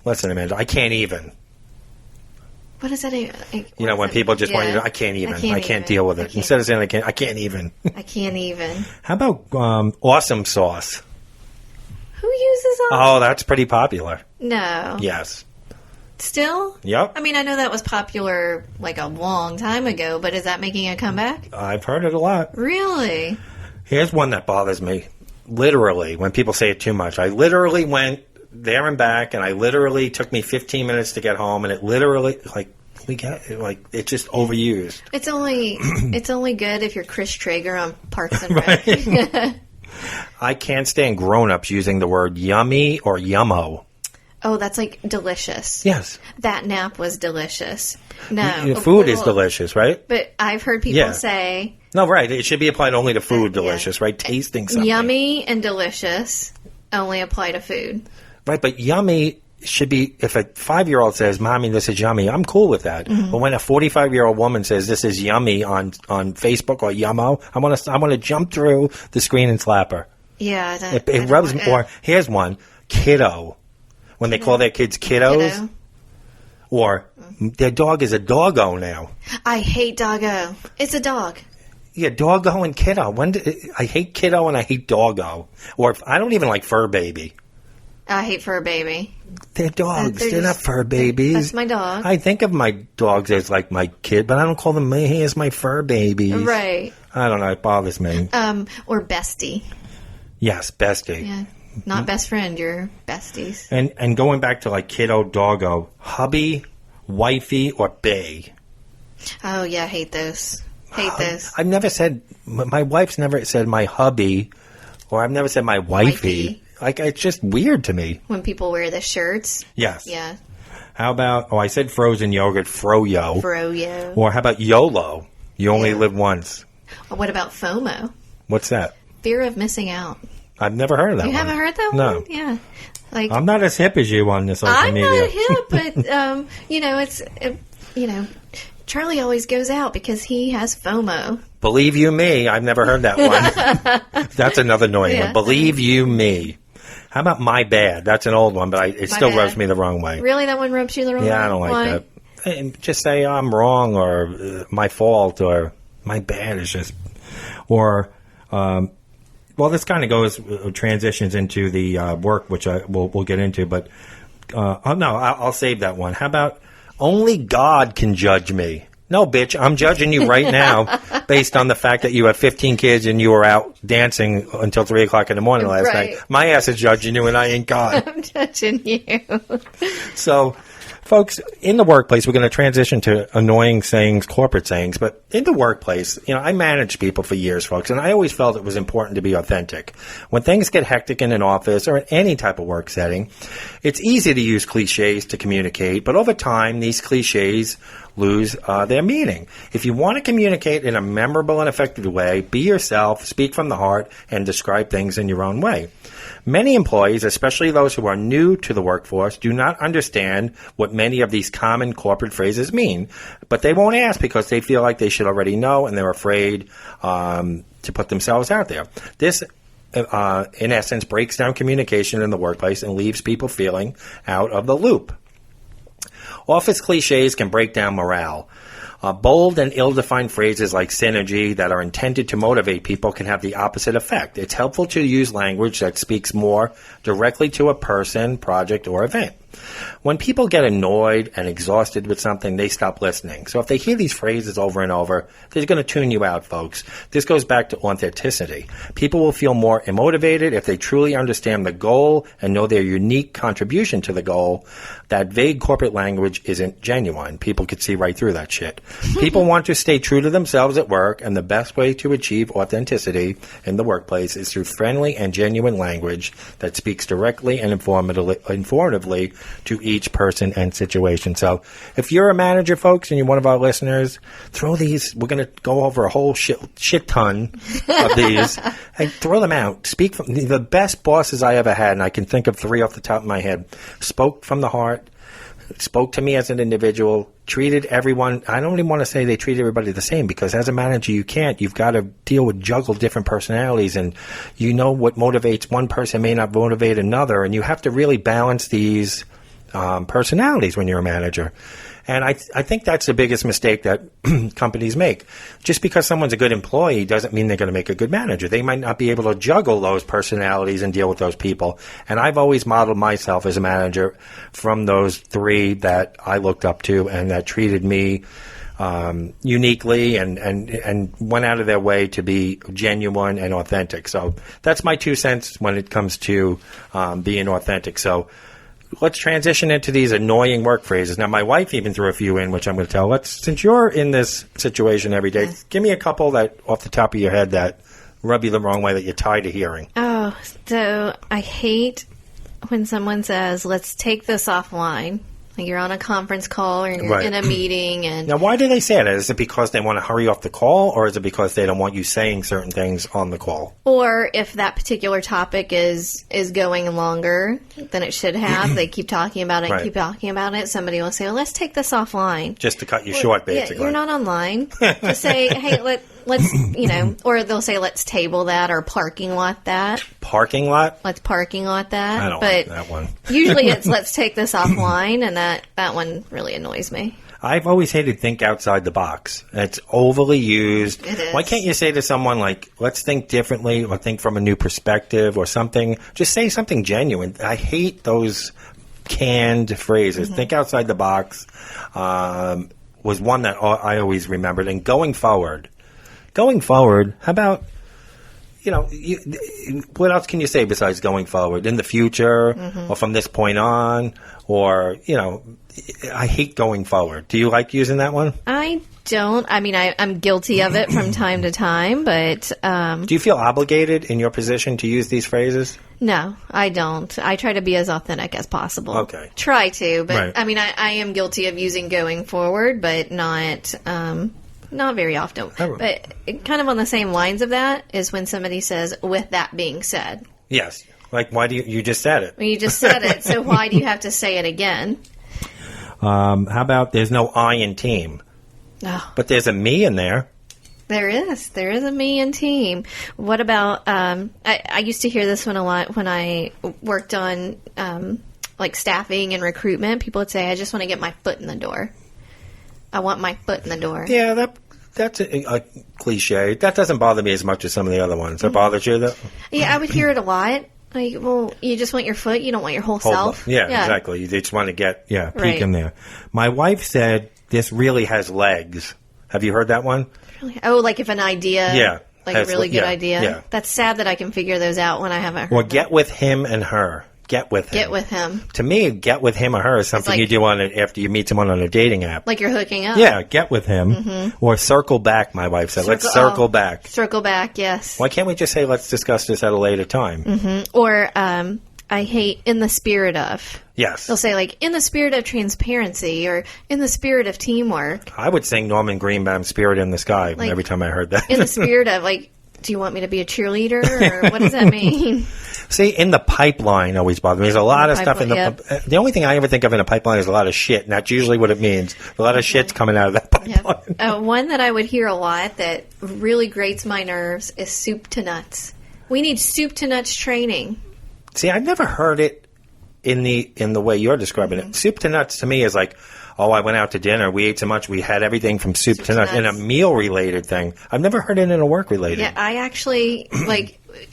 Listen, Amanda, I can't even. What is that? When people just want you to, I can't even. I can't deal with it. Instead of saying I can't even. I can't even. How about awesome sauce? Who uses all? Oh, that's pretty popular. No. Yes. Still? Yep. I mean, I know that was popular like a long time ago, but is that making a comeback? I've heard it a lot. Really? Here's one that bothers me. Literally, when people say it too much, I literally went there and back, and I literally took me 15 minutes to get home, and it literally, it's just overused. It's only good if you're Chris Traeger on Parks and Rec. I can't stand grown-ups using the word yummy or yummo. Oh, that's like delicious. Yes. That nap was delicious. No. Food is delicious, right? But I've heard people say... No, right. It should be applied only to food delicious, right? Tasting something. Yummy and delicious only apply to food. Right, but yummy should be, if a 5-year-old says, Mommy, this is yummy, I'm cool with that. Mm-hmm. But when a 45-year-old woman says this is yummy on Facebook or yummo, I want to jump through the screen and slap her. Yeah. It rubs me. Or here's one, kiddo. When they call their kids kiddos. Kiddo. Or their dog is a doggo now. I hate doggo. It's a dog. Yeah, doggo and kiddo. I hate kiddo and I hate doggo. Or I don't even like fur baby. I hate fur baby. They're dogs. They're not fur babies. That's my dog. I think of my dogs as like my kid, but I don't call them, hey, it's my fur babies. Right. I don't know. It bothers me. Or bestie. Yes, bestie. Yeah. Not best friend, you're besties. And going back to like kiddo, doggo, hubby, wifey, or bae. Oh, yeah, hate those. Hate those. I've never said, my wife's never said my hubby, or I've never said my wifey. Like, it's just weird to me. When people wear the shirts. Yes. Yeah. How about, I said frozen yogurt, froyo. Froyo. Or how about YOLO? You only live once. What about FOMO? What's that? Fear of missing out. I've never heard of that You one. haven't heard that No. one? Yeah. Like, I'm not as hip as you on this social I'm media. not hip, but, Charlie always goes out because he has FOMO. Believe you me, I've never heard that one. That's another annoying one. Believe you me. How about my bad? That's an old one, but it still rubs me the wrong way. Really? That one rubs you the wrong way? Yeah, I don't like that. And just say I'm wrong or my fault or my bad is just... Or... well, this kind of transitions into the work, which we'll get into, but I'll save that one. How about only God can judge me? No, bitch, I'm judging you right now based on the fact that you have 15 kids and you were out dancing until 3 o'clock in the morning last night. My ass is judging you and I ain't God. I'm judging you. So, folks, in the workplace, we're going to transition to annoying sayings, corporate sayings. But in the workplace, I managed people for years, folks, and I always felt it was important to be authentic. When things get hectic in an office or in any type of work setting, it's easy to use cliches to communicate, but over time, these cliches lose their meaning. If you want to communicate in a memorable and effective way, be yourself, speak from the heart, and describe things in your own way. Many employees, especially those who are new to the workforce, do not understand what many of these common corporate phrases mean, but they won't ask because they feel like they should already know and they're afraid to put themselves out there. This, in essence, breaks down communication in the workplace and leaves people feeling out of the loop. Office cliches can break down morale. Bold and ill-defined phrases like synergy that are intended to motivate people can have the opposite effect. It's helpful to use language that speaks more directly to a person, project, or event. When people get annoyed and exhausted with something, they stop listening. So if they hear these phrases over and over, they're going to tune you out, folks. This goes back to authenticity. People will feel more motivated if they truly understand the goal and know their unique contribution to the goal. That vague corporate language isn't genuine. People could see right through that shit. People want to stay true to themselves at work, and the best way to achieve authenticity in the workplace is through friendly and genuine language that speaks directly and informatively to each person and situation. So if you're a manager, folks, and you're one of our listeners, throw these. We're going to go over a whole shit ton of these and throw them out. Speak from the best bosses I ever had, and I can think of 3 off the top of my head, spoke from the heart, spoke to me as an individual, treated everyone. I don't even want to say they treat everybody the same, because as a manager, you can't. You've got to juggle different personalities, and what motivates one person may not motivate another, and you have to really balance these personalities when you're a manager. And I think that's the biggest mistake that companies make. Just because someone's a good employee doesn't mean they're going to make a good manager. They might not be able to juggle those personalities and deal with those people. And I've always modeled myself as a manager from those 3 that I looked up to and that treated me uniquely and went out of their way to be genuine and authentic. So that's my 2 cents when it comes to being authentic. So let's transition into these annoying work phrases. Now, my wife even threw a few in, which I'm going to tell. Since you're in this situation every day, give me a couple that, off the top of your head, that rub you the wrong way, that you're tired of hearing. Oh, so I hate when someone says, let's take this offline. Like you're on a conference call or you're in a meeting. And now, why do they say that? Is it because they want to hurry off the call, or is it because they don't want you saying certain things on the call? Or if that particular topic is going longer than it should have, they keep talking about it and keep talking about it. Somebody will say, well, let's take this offline. Just to cut you short, basically. Yeah, you're not online. Just say, hey, let's, or they'll say, let's table that or parking lot that. Parking lot? Let's parking lot that. I don't like that one. Usually it's let's take this offline, and that one really annoys me. I've always hated think outside the box. It's overly used. It is. Why can't you say to someone, like, let's think differently or think from a new perspective or something? Just say something genuine. I hate those canned phrases. Mm-hmm. Think outside the box was one that I always remembered. And going forward, how about, what else can you say besides going forward in the future or from this point on? Or, I hate going forward. Do you like using that one? I don't. I mean, I'm guilty of it from time to time, but... Do you feel obligated in your position to use these phrases? No, I don't. I try to be as authentic as possible. Okay. Try to, but Right. I mean, I am guilty of using going forward, but not very often. Oh. But kind of on the same lines of that is when somebody says, with that being said. Yes. Like, why do you just said it? Well, you just said it, so why do you have to say it again? How about there's no I in team? Oh, But there's a me in there. there is. There is a me in team. What about, I used to hear this one a lot when I worked on, like staffing and recruitment. People would say, I just want to get my foot in the door. I want my foot in the door. Yeah, that's a cliche. That doesn't bother me as much as some of the other ones. That bothers you, though? Yeah, I would hear it a lot. Like, well, you just want your foot. You don't want your whole self. Yeah, exactly. You just want to get peek Right. in there. My wife said this really has legs. Have you heard that one? Oh, like if an idea, Yeah. like a really good idea. yeah. That's sad that I can figure those out when I haven't heard Or them. get with him and her. Get with him. Get with him. To me, get with him or her is something like- you do after you meet someone on a dating app. Like you're hooking up. Yeah, get with him. Or circle back, my wife said. Let's circle back. Circle back, yes. Why can't we just say, let's discuss this at a later time? Or I hate in the spirit of. Yes. They'll say like in the spirit of transparency or in the spirit of teamwork. I would sing Norman Greenbaum's Spirit in the Sky Like, every time I heard that. In the spirit of like, do you want me to be a cheerleader or what does that mean? See, in the pipeline always bothers me. There's a lot of stuff in the... Pipeline, The only thing I ever think of in a pipeline is a lot of shit, and that's usually what it means. A lot of shit's coming out of that pipeline. One that I would hear a lot that really grates my nerves is soup to nuts. We need soup to nuts training. See, I've never heard it in the way you're describing it. Soup to nuts to me is like, oh, I went out to dinner, we ate so much, we had everything from soup to nuts. In a meal-related thing. I've never heard it in a work-related. Yeah, I actually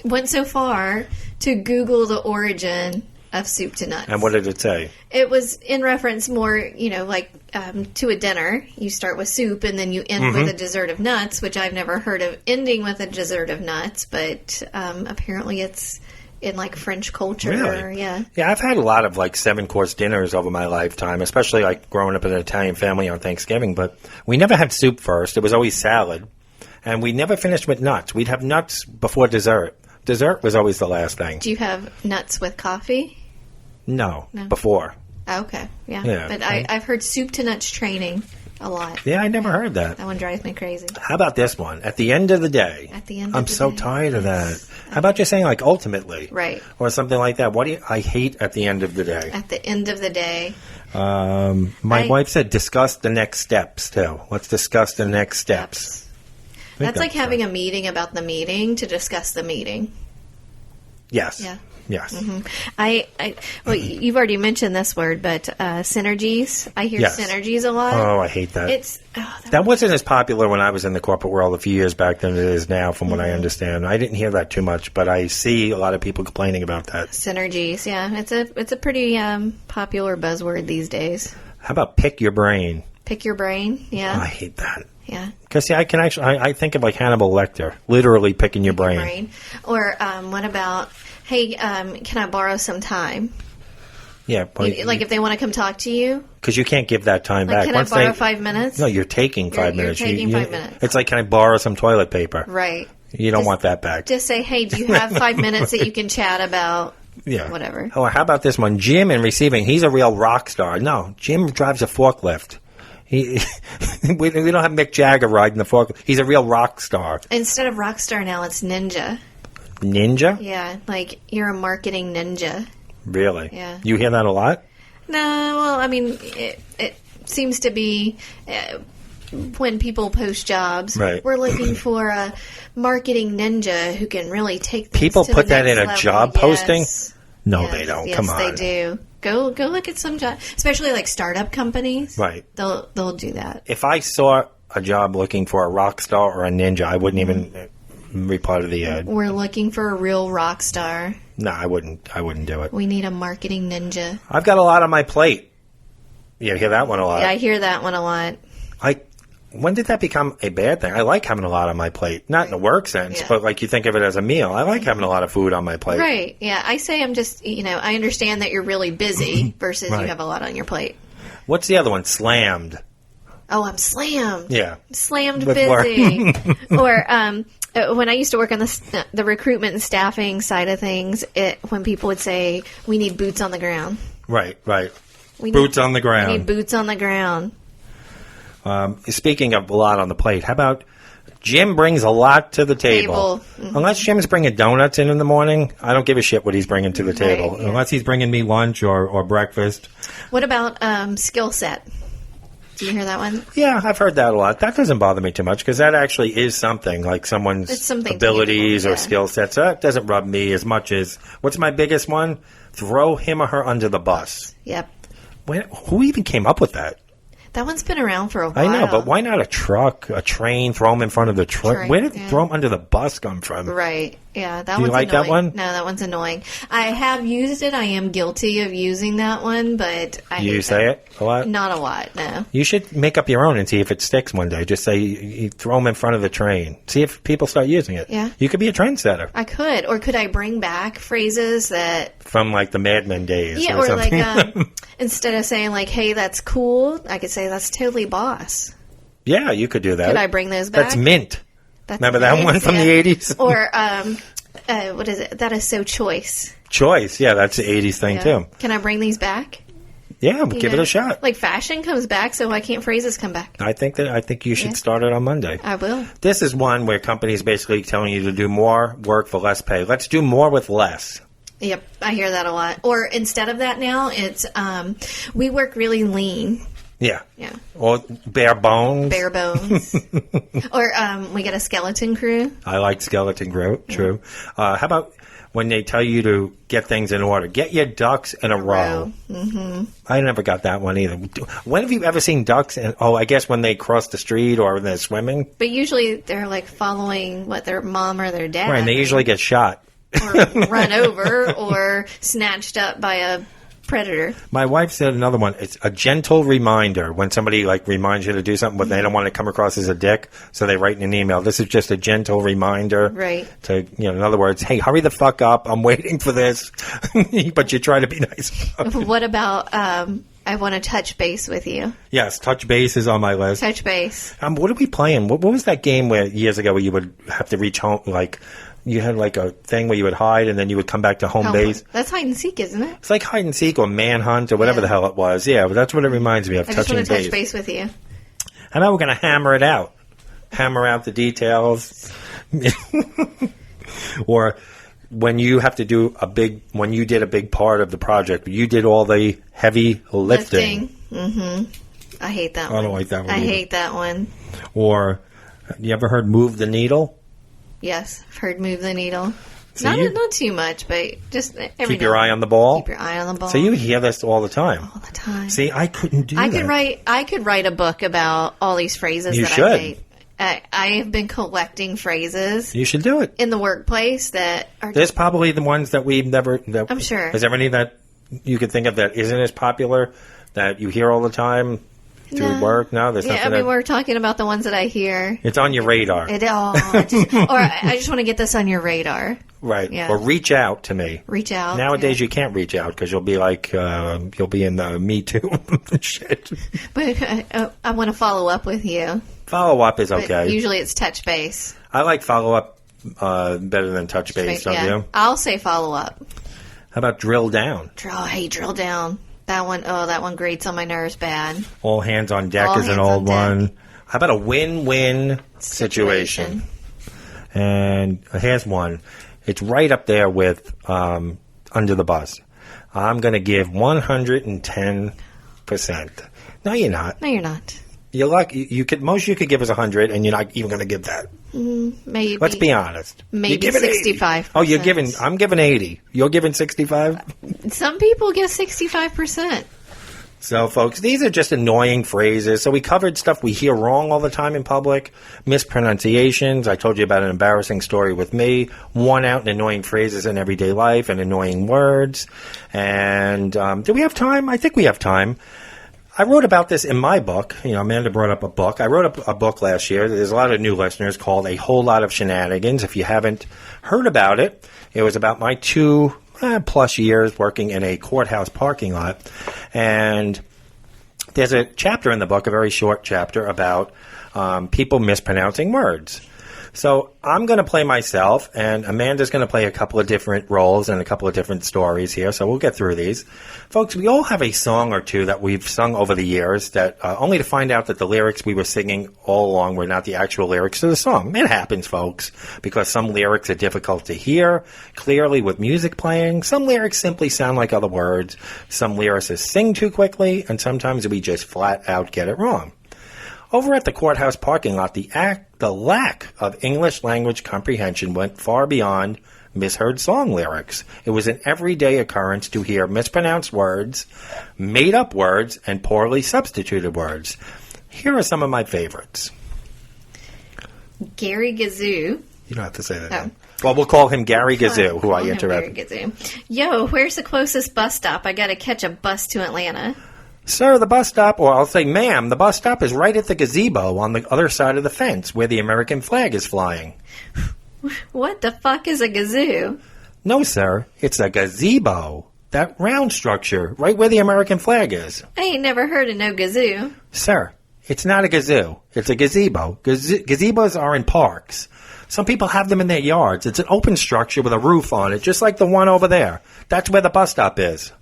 went so far to Google the origin of soup to nuts. And what did it say? It was in reference more, to a dinner. You start with soup and then you end with a dessert of nuts, which I've never heard of ending with a dessert of nuts, but apparently it's in like French culture. Really? Yeah. Yeah, I've had a lot of like 7-course dinners over my lifetime, especially like growing up in an Italian family on Thanksgiving. But we never had soup first. It was always salad. And we never finished with nuts. We'd have nuts before dessert. Dessert was always the last thing. Do you have nuts with coffee? No, before. Oh, okay. Yeah. Yeah. But I've heard soup to nuts training a lot. Yeah, I never heard that. That one drives me crazy. How about this one? At the end of the day. At the end I'm of the so day. tired of that. How about just saying like ultimately? Right. Or something like that. I hate at the end of the day. At the end of the day. My wife said discuss the next steps too. Let's discuss the next steps. That's like having a meeting about the meeting to discuss the meeting. Yes. Yeah. Yes. Well, you've already mentioned this word, but synergies. I hear Yes. synergies a lot. Oh, I hate that. That wasn't as popular when I was in the corporate world a few years back than it is now, from what I understand. I didn't hear that too much, but I see a lot of people complaining about that. Synergies, yeah, it's a pretty popular buzzword these days. How about pick your brain? Pick your brain, yeah. I hate that. Yeah. Because, see, I think of like Hannibal Lecter, literally picking your brain. Or what about, hey, can I borrow some time? Yeah. Like if they want to come talk to you? Because you can't give that time back. Can I borrow 5 minutes? No, you're taking 5 minutes. You're taking 5 minutes. It's like, can I borrow some toilet paper? Right. You don't want that back. Just say, hey, do you have 5 minutes that you can chat about whatever? Or how about this one? Jim in receiving, he's a real rock star. No, Jim drives a forklift. We don't have Mick Jagger riding the forklift. He's a real rock star. Instead of rock star now, it's ninja. Ninja? Yeah, like you're a marketing ninja. Really? Yeah. You hear that a lot? No, well, I mean, it seems to be when people post jobs. Right. We're looking for a marketing ninja who can really take things People to put the that next in a level. job Yes. posting? No, Yes, they don't. Yes, Come on. they do. Go look at some jobs, especially like startup companies. Right. They'll do that. If I saw a job looking for a rock star or a ninja, I wouldn't even reply to the ad. We're looking for a real rock star. No, I wouldn't do it. We need a marketing ninja. I've got a lot on my plate. You hear that one a lot. Yeah, I hear that one a lot. when did that become a bad thing? I like having a lot on my plate. Not in a work sense, but like you think of it as a meal. I like having a lot of food on my plate. Right. Yeah. I say I'm just, I understand that you're really busy versus Right. you have a lot on your plate. What's the other one? Slammed. Oh, I'm slammed. Yeah. Slammed With busy. Or when I used to work on the recruitment and staffing side of things, when people would say, we need boots on the ground. Right. We Boots on the ground. We need boots on the ground. Speaking of a lot on the plate, how about Jim brings a lot to the table? Mm-hmm. Unless Jim's bringing donuts in the morning, I don't give a shit what he's bringing to the table. Right, yeah. Unless he's bringing me lunch or breakfast. What about skill set? Do you hear that one? Yeah, I've heard that a lot. That doesn't bother me too much because that actually is something, like someone's It's something abilities tangible, or yeah. skill sets. So that doesn't rub me as much as, what's my biggest one? Throw him or her under the bus. Yep. Who even came up with that? That one's been around for a while. I know, but why not a truck, a train, throw them in front of the truck? Train, Where did yeah. throw them under the bus come from? Right. Yeah, that Do you one's like annoying. that one? No, that one's annoying. I have used it. I am guilty of using that one, but I You hate say that. it a lot? Not a lot, no. You should make up your own and see if it sticks one day. Just say you throw them in front of the train. See if people start using it. Yeah. You could be a trendsetter I could. Or could I bring back phrases that... from like the Mad Men days. Yeah, or or something. like, instead of saying like, hey, that's cool, I could say that's totally boss. Yeah, you could do that. Could I bring those back? That's mint. That's Remember that nice, one from yeah. the 80s? Or, what is it? That is so choice. Choice. Yeah, that's the 80s thing Yeah. too. Can I bring these back? Yeah, You give it know? a shot. Like fashion comes back, so why can't phrases come back? I think you should Yeah. start it on Monday. I will. This is one where companies basically telling you to do more work for less pay. Let's do more with less. Yep, I hear that a lot. Or instead of that now, it's we work really lean. Yeah. Yeah. Or bare bones. Bare bones. Or we get a skeleton crew. I like skeleton crew. True. How about when they tell you to get things in order? Get your ducks in a row. Mm-hmm. I never got that one either. When have you ever seen ducks? I guess when they cross the street or when they're swimming. But usually they're like following what their mom or their dad. Right, and they usually get shot. or run over or snatched up by a predator. My wife said another one. It's a gentle reminder when somebody like reminds you to do something, but they don't want to come across as a dick, so they write in an email. This is just a gentle reminder. Right. To in other words, hey, hurry the fuck up. I'm waiting for this, but you try to be nice. What about I want to touch base with you? Yes, touch base is on my list. Touch base. What are we playing? What was that game where years ago where you would have to reach home, like you had like a thing where you would hide and then you would come back to home base? That's hide and seek, isn't it? It's like hide and seek or manhunt or whatever Yeah. the hell it was. Yeah, but that's what it reminds me of. I just Touching want to touch base. base with you. How about we're going to hammer it out? Hammer out the details. Or when you have to do when you did a big part of the project, you did all the heavy lifting. Mm-hmm. I hate that I one. don't like that one I either. hate that one. Or, you ever heard move the needle? Yes, I've heard move the needle. So Not too much, but just every Keep your eye on the ball? Keep your eye on the ball. So you hear this all the time. all the time. See, I couldn't do I that. could write a book about all these phrases You that should. I hate. I have been collecting phrases You should do it. in the workplace that are There's probably the ones that we've never... I'm sure. Is there any that you could think of that isn't as popular, that you hear all the time through No. work? No, there's yeah, nothing I mean, that... we're talking about the ones that I hear. It's on your radar. I just want to get this on your radar. Right. Yeah. Or reach out to me. Reach out. Nowadays, yeah. you can't reach out because you'll be like, you'll be in the Me Too shit. But I want to follow up with you. Follow up is But okay. usually it's touch base. I like follow up better than touch base, don't you? I'll say follow up. How about drill down? Drill down. That one grates on my nerves bad. All hands on deck All is an hands old on one. How about a win-win situation? And here's one. It's right up there with under the bus. I'm going to give 110%. No, you're not. No, you're not. You're lucky. You could most you could give us 100, and you're not even going to give that. Maybe. Let's be honest. Maybe You're giving 65%. Oh, you're giving. I'm giving 80. You're giving 65. Some people get 65%. So, folks, these are just annoying phrases. So we covered stuff we hear wrong all the time in public, mispronunciations. I told you about an embarrassing story with me, worn out and annoying phrases in everyday life and annoying words. And do we have time? I think we have time. I wrote about this in my book. Amanda brought up a book. I wrote a book last year. There's a lot of new listeners called A Whole Lot of Shenanigans. If you haven't heard about it, it was about my 2+ years working in a courthouse parking lot. And there's a chapter in the book, a very short chapter, about people mispronouncing words. So I'm going to play myself, and Amanda's going to play a couple of different roles and a couple of different stories here, so we'll get through these. Folks, we all have a song or two that we've sung over the years that only to find out that the lyrics we were singing all along were not the actual lyrics to the song. It happens, folks, because some lyrics are difficult to hear clearly with music playing. Some lyrics simply sound like other words. Some lyricists sing too quickly, and sometimes we just flat out get it wrong. Over at the courthouse parking lot, the lack of English language comprehension went far beyond misheard song lyrics. It was an everyday occurrence to hear mispronounced words, made-up words, and poorly substituted words. Here are some of my favorites. Gary Gazoo. You don't have to say that. Oh. Well, we'll call him Gary Gazoo, who I interrupted. Gary Gazoo. Yo, where's the closest bus stop? I gotta catch a bus to Atlanta. Sir, the bus stop, or I'll say, ma'am, the bus stop is right at the gazebo on the other side of the fence where the American flag is flying. What the fuck is a gazoo? No, sir, it's a gazebo. That round structure, right where the American flag is. I ain't never heard of no gazoo. Sir, it's not a gazoo. It's a gazebo. Gazebos are in parks. Some people have them in their yards. It's an open structure with a roof on it, just like the one over there. That's where the bus stop is.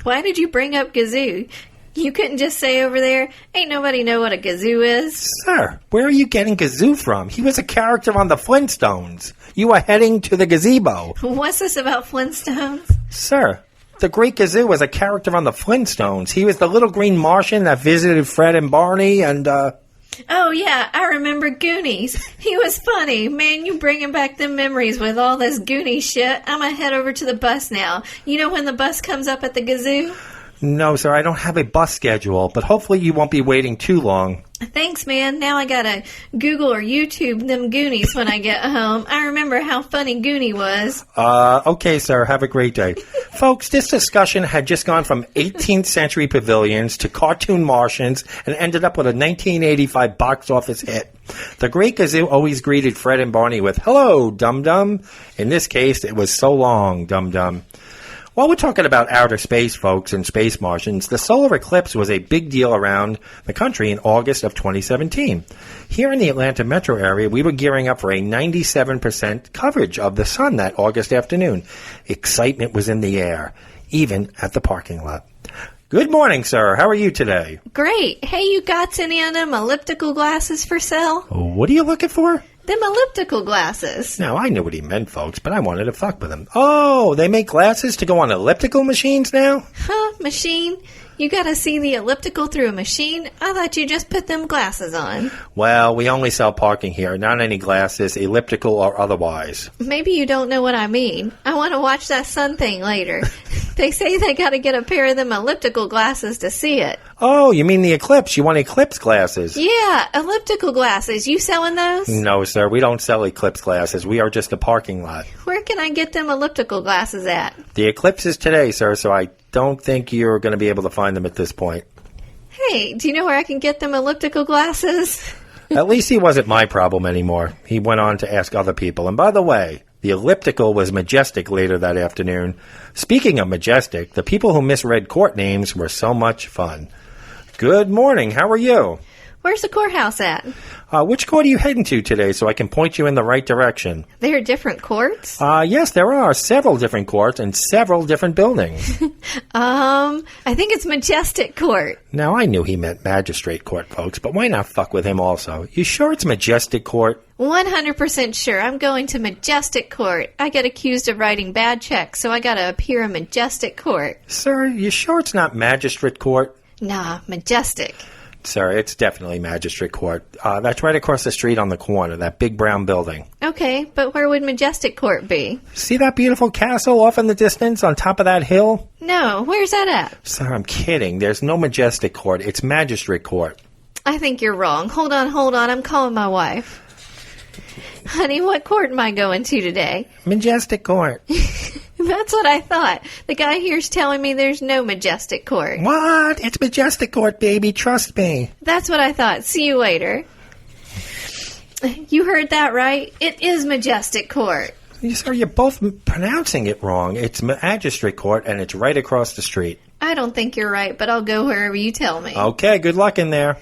Why did you bring up gazoo? You couldn't just say over there, ain't nobody know what a gazoo is? Sir, where are you getting Gazoo from? He was a character on the Flintstones. You are heading to the gazebo. What's this about Flintstones? Sir, the Great Gazoo was a character on the Flintstones. He was the little green Martian that visited Fred and Barney and, Oh, yeah, I remember Goonies. He was funny. Man, you bringing back them memories with all this Goonies shit. I'm gonna head over to the bus now. You know when the bus comes up at the gazoo? No, sir, I don't have a bus schedule, but hopefully you won't be waiting too long. Thanks, man. Now I gotta Google or YouTube them Goonies when I get home. I remember how funny Goonie was. Okay, sir. Have a great day. Folks, this discussion had just gone from 18th century pavilions to cartoon Martians and ended up with a 1985 box office hit. The Great Gazoo always greeted Fred and Barney with, "Hello, dum-dum." In this case, it was "So long, dum-dum." While we're talking about outer space, folks, and space Martians, the solar eclipse was a big deal around the country in August of 2017. Here in the Atlanta metro area, we were gearing up for a 97% coverage of the sun that August afternoon. Excitement was in the air, even at the parking lot. Good morning, sir. How are you today? Great. Hey, you got any of them elliptical glasses for sale? What are you looking for? Them elliptical glasses. Now, I knew what he meant, folks, but I wanted to fuck with him. Oh, they make glasses to go on elliptical machines now? Huh, machine? You gotta see the elliptical through a machine? I thought you just put them glasses on. Well, we only sell parking here, not any glasses, elliptical or otherwise. Maybe you don't know what I mean. I want to watch that sun thing later. They say they gotta get a pair of them elliptical glasses to see it. Oh, you mean the eclipse? You want eclipse glasses? Yeah, elliptical glasses. You selling those? No, sir. We don't sell eclipse glasses. We are just a parking lot. Where can I get them elliptical glasses at? The eclipse is today, sir, so I don't think you're going to be able to find them at this point. Hey, do you know where I can get them elliptical glasses? At least he wasn't my problem anymore. He went on to ask other people. And by the way, the elliptical was majestic later that afternoon. Speaking of majestic, the people who misread court names were so much fun. Good morning. How are you? Where's the courthouse at? Which court are you heading to today so I can point you in the right direction? There are different courts? Yes, there are several different courts and several different buildings. I think it's Majestic Court. Now, I knew he meant magistrate court, folks, but why not fuck with him also? You sure it's Majestic Court? 100% sure. I'm going to Majestic Court. I get accused of writing bad checks, so I gotta appear in Majestic Court. Sir, you sure it's not Magistrate Court? Nah, Majestic. Sir, it's definitely Magistrate Court. That's right across the street on the corner, that big brown building. Okay, but where would Majestic Court be? See that beautiful castle off in the distance on top of that hill? No, where's that at? Sir, I'm kidding. There's no Majestic Court. It's Magistrate Court. I think you're wrong. Hold on. I'm calling my wife. Honey, what court am I going to today? Majestic Court. That's what I thought. The guy here's telling me there's no majestic court. What? It's majestic court, baby. Trust me. That's what I thought. See you later. You heard that right? It is majestic court. Sir, you're both pronouncing it wrong. It's magistrate court, and it's right across the street. I don't think you're right, but I'll go wherever you tell me. Okay, good luck in there.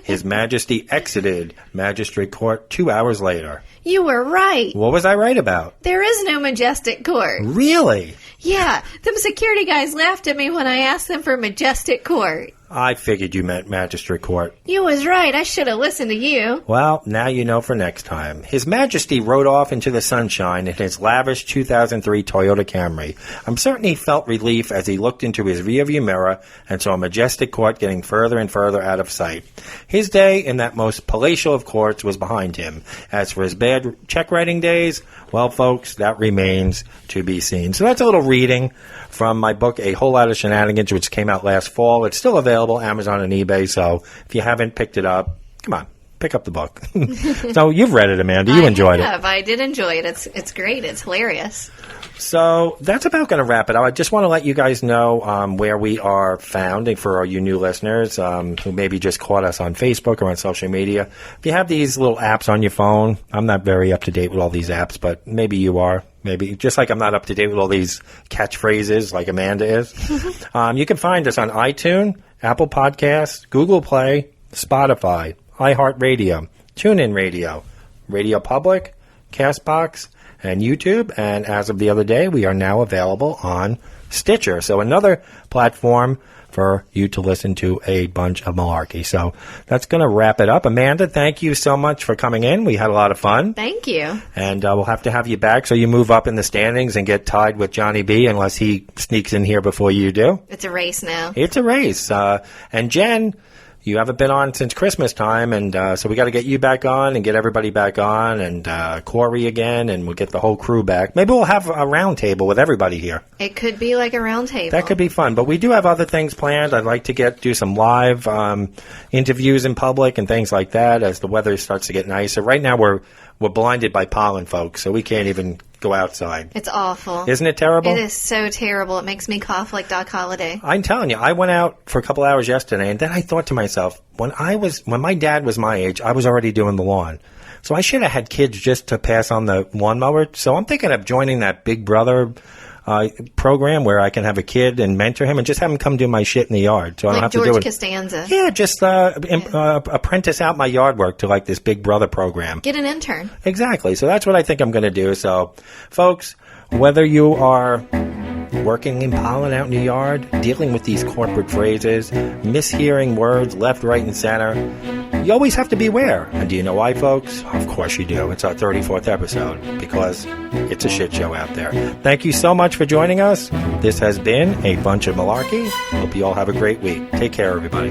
His Majesty exited magistrate court 2 hours later. You were right. What was I right about? There is no majestic court. Really? Yeah, them security guys laughed at me when I asked them for majestic court. I figured you meant magistrate court. You was right. I should have listened to you. Well, now you know for next time. His Majesty rode off into the sunshine in his lavish 2003 Toyota Camry. I'm certain he felt relief as he looked into his rearview mirror and saw majestic court getting further and further out of sight. His day in that most palatial of courts was behind him. As for his bad check-writing days, well, folks, that remains to be seen. So that's a little reading from my book, A Whole Lot of Shenanigans, which came out last fall. It's still available, Amazon and eBay, so if you haven't picked it up, come on, pick up the book. So you've read it, Amanda. You enjoyed it. I did enjoy it. It's great. It's hilarious. So that's about going to wrap it up. I just want to let you guys know where we are found, and for all you new listeners who maybe just caught us on Facebook or on social media. If you have these little apps on your phone, I'm not very up to date with all these apps, but maybe you are. Maybe just like I'm not up to date with all these catchphrases like Amanda is. You can find us on iTunes, Apple Podcasts, Google Play, Spotify, iHeartRadio, TuneIn Radio, Radio Public, CastBox, and YouTube. And as of the other day, we are now available on Stitcher. So another platform for you to listen to a bunch of malarkey. So that's going to wrap it up. Amanda, thank you so much for coming in. We had a lot of fun. Thank you. And we'll have to have you back so you move up in the standings and get tied with Johnny B unless he sneaks in here before you do. It's a race now. It's a race. And Jen, you haven't been on since Christmas time, and so we got to get you back on and get everybody back on, and Corey again, and we'll get the whole crew back. Maybe we'll have a round table with everybody here. It could be like a round table. That could be fun, but we do have other things planned. I'd like to do some live interviews in public and things like that as the weather starts to get nicer. Right now we're blinded by pollen, folks, so we can't even go outside. It's awful. Isn't it terrible? It is so terrible. It makes me cough like Doc Holliday. I'm telling you, I went out for a couple hours yesterday, and then I thought to myself, when my dad was my age, I was already doing the lawn. So I should have had kids just to pass on the lawnmower. So I'm thinking of joining that Big Brother program where I can have a kid and mentor him and just have him come do my shit in the yard. So I don't have George to do it. Costanza. Yeah, just apprentice out my yard work to like this Big Brother program. Get an intern. Exactly. So that's what I think I'm going to do. So, folks, whether you are working in pollen out in the yard, dealing with these corporate phrases, mishearing words left, right, and center, you always have to beware. And do you know why, folks? Of course you do. It's our 34th episode because it's a shit show out there. Thank you so much for joining us. This has been A Bunch of Malarkey. Hope you all have a great week. Take care, everybody.